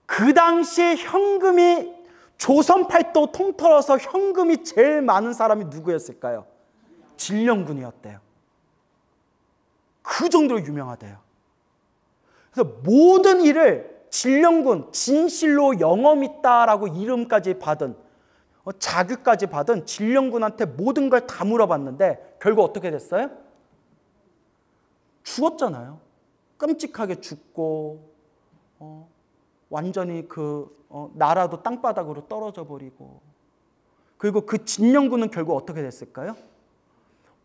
[SPEAKER 1] 그 당시에 현금이 조선 팔도 통틀어서 현금이 제일 많은 사람이 누구였을까요? 진영군이었대요. 그 정도로 유명하대요. 그래서 모든 일을 진영군, 진실로 영험 있다라고 이름까지 받은 자규까지 받은 진영군한테 모든 걸 다 물어봤는데 결국 어떻게 됐어요? 죽었잖아요. 끔찍하게 죽고 완전히 나라도 땅바닥으로 떨어져 버리고 그리고 그 진영군은 결국 어떻게 됐을까요?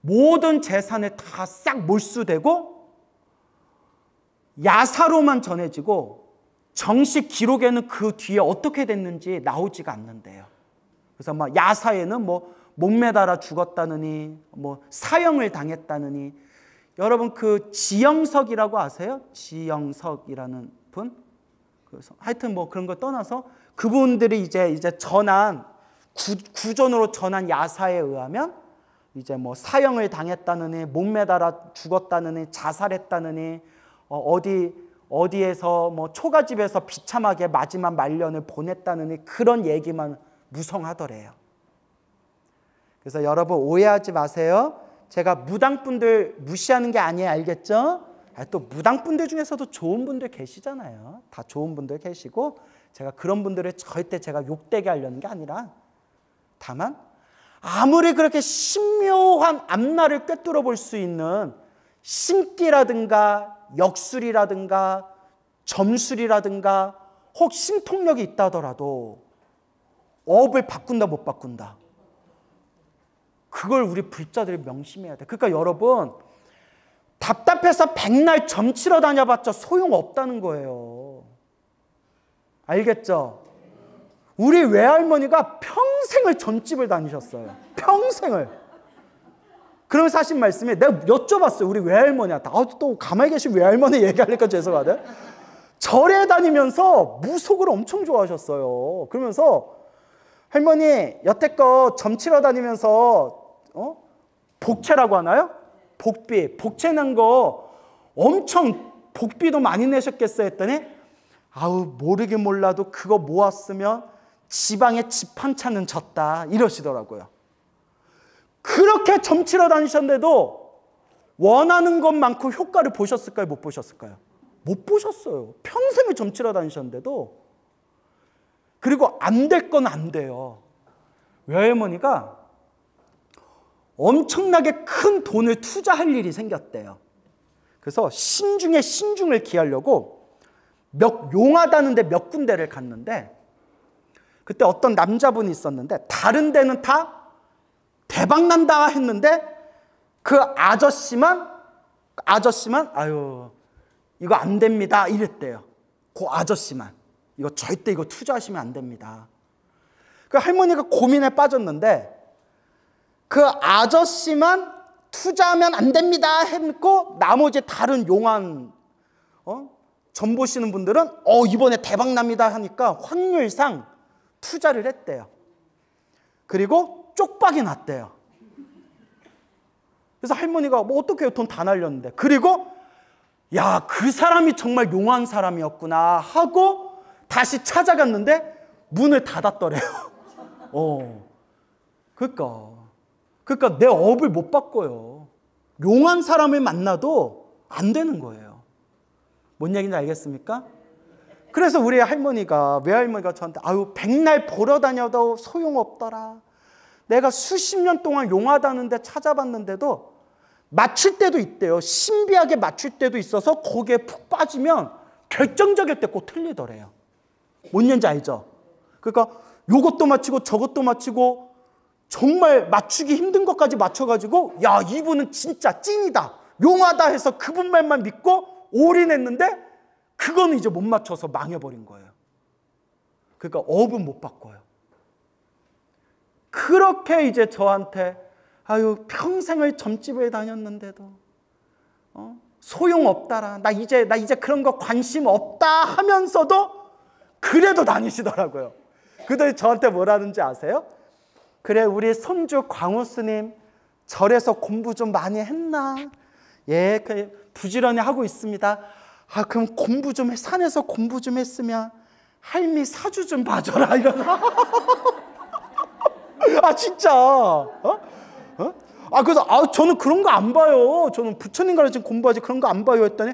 [SPEAKER 1] 모든 재산에 다 싹 몰수되고 야사로만 전해지고 정식 기록에는 그 뒤에 어떻게 됐는지 나오지가 않는데요. 그래서 막 야사에는 뭐 목매달아 죽었다느니 뭐 사형을 당했다느니 여러분 그 지영석이라고 아세요? 지영석이라는 분? 그래서 하여튼 뭐 그런 거 떠나서 그분들이 이제 전한 구전으로 전한 야사에 의하면 이제 뭐 사형을 당했다느니 목매달아 죽었다느니 자살했다느니 어디에서 뭐 초가집에서 비참하게 마지막 말년을 보냈다느니 그런 얘기만 무성하더래요. 그래서 여러분 오해하지 마세요. 제가 무당분들 무시하는 게 아니에요. 알겠죠? 또 무당분들 중에서도 좋은 분들 계시잖아요. 다 좋은 분들 계시고 제가 그런 분들을 절대 제가 욕되게 하려는 게 아니라 다만 아무리 그렇게 신묘한 앞날을 꿰뚫어 볼 수 있는 신기라든가 역술이라든가 점술이라든가 혹 신통력이 있다 하더라도 업을 바꾼다 못 바꾼다. 그걸 우리 불자들이 명심해야 돼. 그러니까 여러분 답답해서 백날 점치러 다녀봤자 소용없다는 거예요. 알겠죠? 우리 외할머니가 평생을 점집을 다니셨어요. 평생을. 그러면서 하신 말씀이 내가 여쭤봤어요. 우리 외할머니한테. 또 가만히 계신 외할머니 얘기하니까 죄송하네. 절에 다니면서 무속을 엄청 좋아하셨어요. 그러면서 할머니 여태껏 점치러 다니면서 복채라고 하나요? 복채 난 거 엄청 복비도 많이 내셨겠어요 했더니 모르긴 몰라도 그거 모았으면 지방에 집 한 차는 졌다 이러시더라고요. 그렇게 점치러 다니셨는데도 원하는 것만큼 효과를 보셨을까요? 못 보셨을까요? 못 보셨어요. 평생을 점치러 다니셨는데도. 그리고 안 될 건 안 돼요. 외할머니가 엄청나게 큰 돈을 투자할 일이 생겼대요. 그래서 신중에 신중을 기하려고 용하다는데 몇 군데를 갔는데 그때 어떤 남자분이 있었는데 다른 데는 다 대박난다 했는데 그 아저씨만 이거 안 됩니다 이랬대요. 그 아저씨만 이거 절대 이거 투자하시면 안 됩니다. 그 할머니가 고민에 빠졌는데 그 아저씨만 투자하면 안 됩니다 했고 나머지 다른 용한 점 보시는 분들은 이번에 대박납니다 하니까 확률상 투자를 했대요. 그리고 쪽박이 났대요. 그래서 할머니가 뭐 어떻게 돈 다 날렸는데. 그리고 야, 그 사람이 정말 용한 사람이었구나 하고 다시 찾아갔는데 문을 닫았더래요. 그러니까 내 업을 못 바꿔요. 용한 사람을 만나도 안 되는 거예요. 뭔 얘기인지 알겠습니까? 그래서 우리 할머니가, 외할머니가 저한테 아유, 백날 보러 다녀도 소용없더라. 내가 수십 년 동안 용하다는데 찾아봤는데도 맞출 때도 있대요. 신비하게 맞출 때도 있어서 거기에 푹 빠지면 결정적일 때 꼭 틀리더래요. 뭔 얘기인지 알죠? 그러니까 요것도 맞추고 저것도 맞추고 정말 맞추기 힘든 것까지 맞춰가지고 야, 이분은 진짜 찐이다, 용하다 해서 그분 말만 믿고 올인했는데 그거는 이제 못 맞춰서 망해버린 거예요. 그러니까 업은 못 바꿔요. 그렇게 이제 저한테 아유, 평생을 점집에 다녔는데도 소용없다라. 나 이제 그런 거 관심 없다 하면서도 그래도 다니시더라고요. 그들이 저한테 뭐라는지 아세요? 그래, 우리 손주 광우 스님 절에서 공부 좀 많이 했나? 예, 부지런히 하고 있습니다. 아, 그럼 공부 좀 산에서 공부 좀 했으면 할미 사주 좀 봐줘라 이러나. 아, 진짜. 그래서 저는 그런 거 안 봐요. 저는 부처님 가르친 공부하지 그런 거 안 봐요 했더니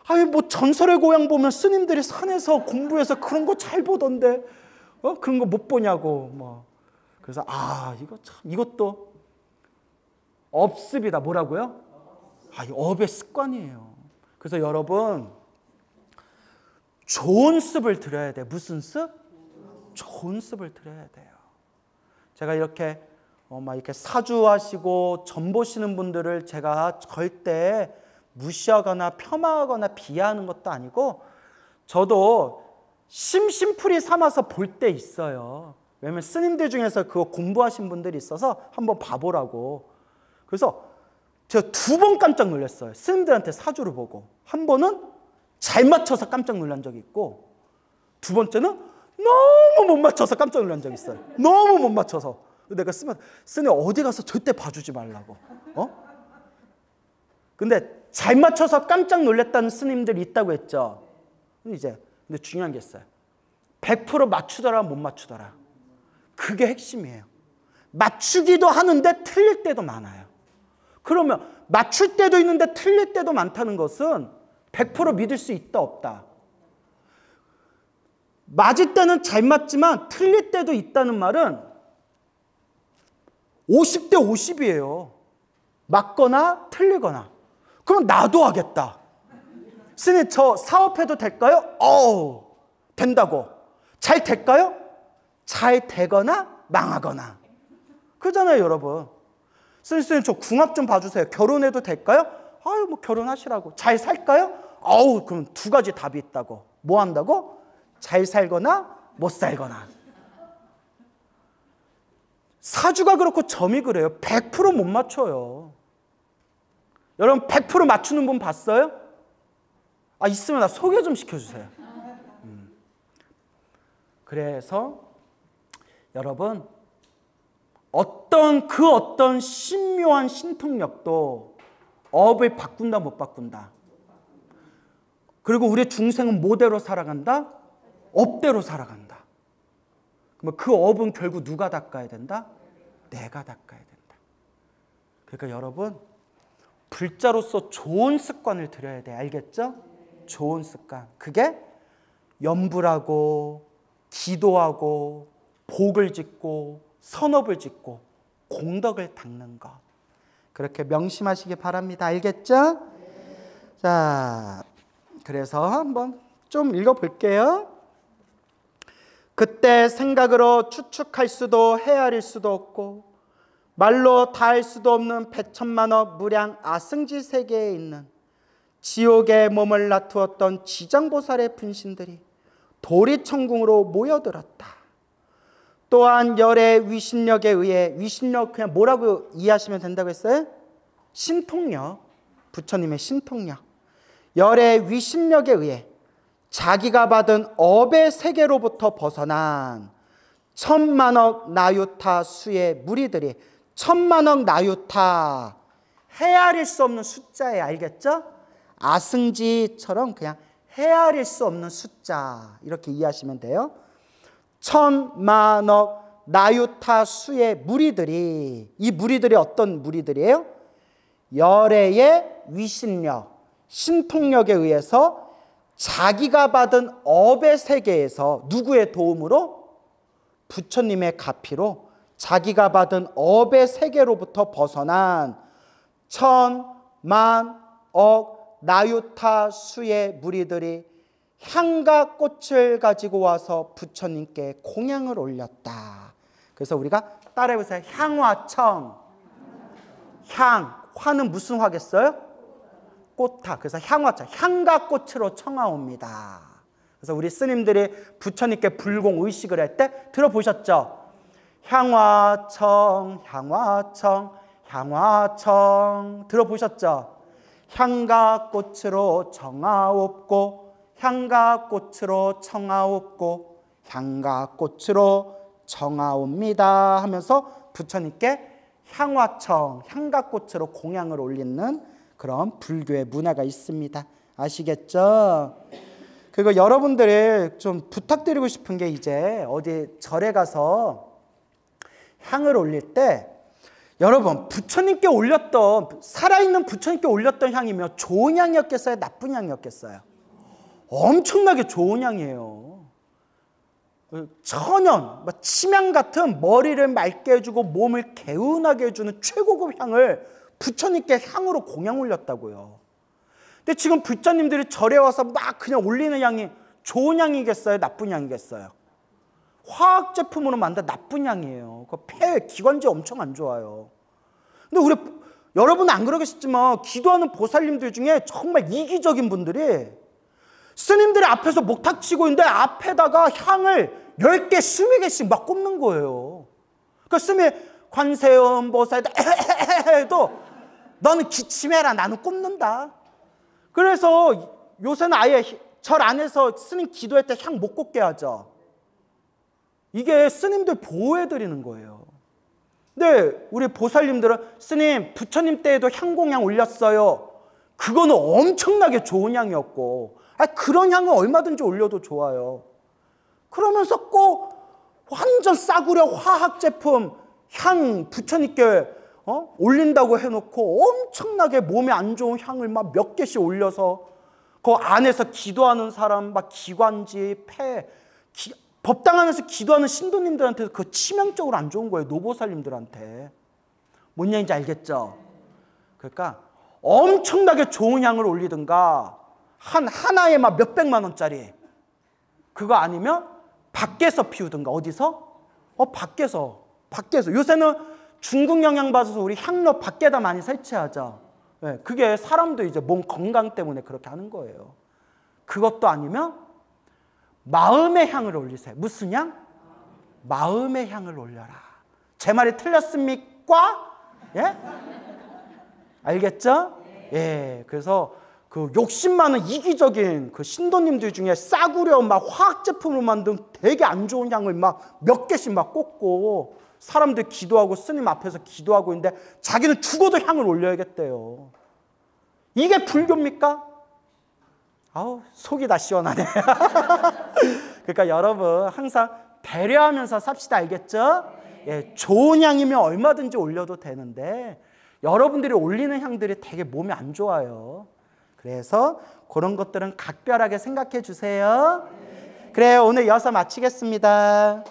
[SPEAKER 1] 아니, 뭐 전설의 고향 보면 스님들이 산에서 공부해서 그런 거 잘 보던데 그런 거 못 보냐고 뭐. 그래서 이거 참, 이것도 업습이다. 뭐라고요? 이 업의 습관이에요. 그래서 여러분, 좋은 습을 들여야 돼. 무슨 습? 좋은 습을 들여야 돼요. 제가 이렇게 이렇게 사주하시고 점 보시는 분들을 제가 절대 무시하거나 폄하하거나 비하하는 것도 아니고, 저도 심심풀이 삼아서 볼 때 있어요. 왜냐면 스님들 중에서 그거 공부하신 분들이 있어서 한번 봐보라고. 그래서 제가 2번 깜짝 놀랐어요. 스님들한테 사주를 보고. 한 번은 잘 맞춰서 깜짝 놀란 적이 있고, 2번째는 너무 못 맞춰서 깜짝 놀란 적이 있어요. 너무 못 맞춰서. 내가 스님 어디 가서 절대 봐주지 말라고. 근데 잘 맞춰서 깜짝 놀랐다는 스님들이 있다고 했죠. 근데 중요한 게 있어요. 100% 맞추더라 못 맞추더라. 그게 핵심이에요. 맞추기도 하는데 틀릴 때도 많아요. 그러면 맞출 때도 있는데 틀릴 때도 많다는 것은 100% 믿을 수 있다 없다? 맞을 때는 잘 맞지만 틀릴 때도 있다는 말은 50대 50이에요. 맞거나 틀리거나. 그럼 나도 하겠다. 스님, 저 사업해도 될까요? 된다고. 잘 될까요? 잘 되거나 망하거나. 그러잖아요, 여러분. 스님, 저 궁합 좀 봐주세요. 결혼해도 될까요? 뭐 결혼하시라고. 잘 살까요? 그럼 2가지 답이 있다고. 뭐 한다고? 잘 살거나 못 살거나. 사주가 그렇고 점이 그래요. 100% 못 맞춰요. 여러분 100% 맞추는 분 봤어요? 있으면 나 소개 좀 시켜주세요. 그래서 여러분, 어떤 신묘한 신통력도 업을 바꾼다 못 바꾼다. 그리고 우리 중생은 뭐대로 살아간다? 업대로 살아간다. 그럼 그 업은 결국 누가 닦아야 된다? 내가 닦아야 된다. 그러니까 여러분, 불자로서 좋은 습관을 들여야 돼. 알겠죠? 좋은 습관. 그게 염불하고 기도하고 복을 짓고 선업을 짓고 공덕을 닦는 것. 그렇게 명심하시기 바랍니다. 알겠죠? 자, 그래서 한번 좀 읽어볼게요. 그때 생각으로 추측할 수도 헤아릴 수도 없고 말로 다할 수도 없는 백천만억 무량 아승지 세계에 있는 지옥에 몸을 놔두었던 지장보살의 분신들이 도리천궁으로 모여들었다. 또한 열의 위신력에 의해, 위신력 그냥 뭐라고 이해하시면 된다고 했어요? 신통력, 부처님의 신통력. 열의 위신력에 의해 자기가 받은 업의 세계로부터 벗어난 1000만억 나유타 수의 무리들이 1000만억 나유타 헤아릴 수 없는 숫자예요. 알겠죠? 아승지처럼 그냥 헤아릴 수 없는 숫자 이렇게 이해하시면 돼요. 천만억 나유타 수의 무리들이, 이 무리들이 어떤 무리들이에요? 열애의 위신력, 신통력에 의해서 자기가 받은 업의 세계에서 누구의 도움으로? 부처님의 가피로 자기가 받은 업의 세계로부터 벗어난 천만억 나유타 수의 무리들이 향과 꽃을 가지고 와서 부처님께 공양을 올렸다. 그래서 우리가 따라해보세요. 향화청. 향, 화는 무슨 화겠어요? 꽃화. 그래서 향화청, 향과 꽃으로 청하옵니다. 그래서 우리 스님들이 부처님께 불공 의식을 할 때 들어보셨죠? 향화청, 향화청, 향화청 들어보셨죠? 향과 꽃으로 청하옵고, 향과 꽃으로 청하옵고, 향과 꽃으로 청하옵니다 하면서 부처님께 향화청, 향과 꽃으로 공양을 올리는 그런 불교의 문화가 있습니다. 아시겠죠? 그리고 여러분들이 좀 부탁드리고 싶은 게, 이제 어디 절에 가서 향을 올릴 때 여러분, 부처님께 올렸던, 살아있는 부처님께 올렸던 향이면 좋은 향이었겠어요? 나쁜 향이었겠어요? 엄청나게 좋은 향이에요. 천연, 침향 같은 머리를 맑게 해주고 몸을 개운하게 해주는 최고급 향을 부처님께 향으로 공양 올렸다고요. 근데 지금 부처님들이 절에 와서 막 그냥 올리는 향이 좋은 향이겠어요? 나쁜 향이겠어요? 화학 제품으로 만든 나쁜 향이에요. 그 폐, 기관지 엄청 안 좋아요. 근데 여러분은 안 그러겠지만 기도하는 보살님들 중에 정말 이기적인 분들이 스님들이 앞에서 목탁 치고 있는데 앞에다가 향을 10개, 20개씩 막 꼽는 거예요. 그 스님이 관세음 보살도 해도 너는 기침해라, 나는 꼽는다. 그래서 요새는 아예 절 안에서 스님 기도할 때 향 못 꼽게 하죠. 이게 스님들 보호해드리는 거예요. 근데 우리 보살님들은 스님 부처님 때에도 향공양 올렸어요. 그거는 엄청나게 좋은 향이었고, 그런 향은 얼마든지 올려도 좋아요. 그러면서 꼭 완전 싸구려 화학 제품 향 부처님께 올린다고 해놓고 엄청나게 몸에 안 좋은 향을 막 몇 개씩 올려서 그 안에서 기도하는 사람 막 기관지, 폐, 법당 안에서 기도하는 신도님들한테 그 치명적으로 안 좋은 거예요. 노보살님들한테. 뭔 얘기인지 알겠죠? 그러니까 엄청나게 좋은 향을 올리든가 하나에 막 몇백만 원짜리, 그거 아니면 밖에서 피우든가. 어디서? 밖에서. 요새는 중국 영향 받아서 우리 향로 밖에다 많이 설치하죠. 네, 그게 사람도 이제 몸 건강 때문에 그렇게 하는 거예요. 그것도 아니면 마음의 향을 올리세요. 무슨 향? 마음의 향을 올려라. 제 말이 틀렸습니까? 예? 알겠죠? 예. 그래서 그 욕심 많은 이기적인 그 신도님들 중에 싸구려 막 화학 제품으로 만든 되게 안 좋은 향을 막 몇 개씩 막 꽂고 사람들 기도하고 스님 앞에서 기도하고 있는데 자기는 죽어도 향을 올려야겠대요. 이게 불교입니까? 아우, 속이 다 시원하네. 그러니까 여러분 항상 배려하면서 삽시다. 알겠죠? 예, 좋은 향이면 얼마든지 올려도 되는데 여러분들이 올리는 향들이 되게 몸에 안 좋아요. 그래서 그런 것들은 각별하게 생각해 주세요. 그래요, 오늘 여기서 마치겠습니다.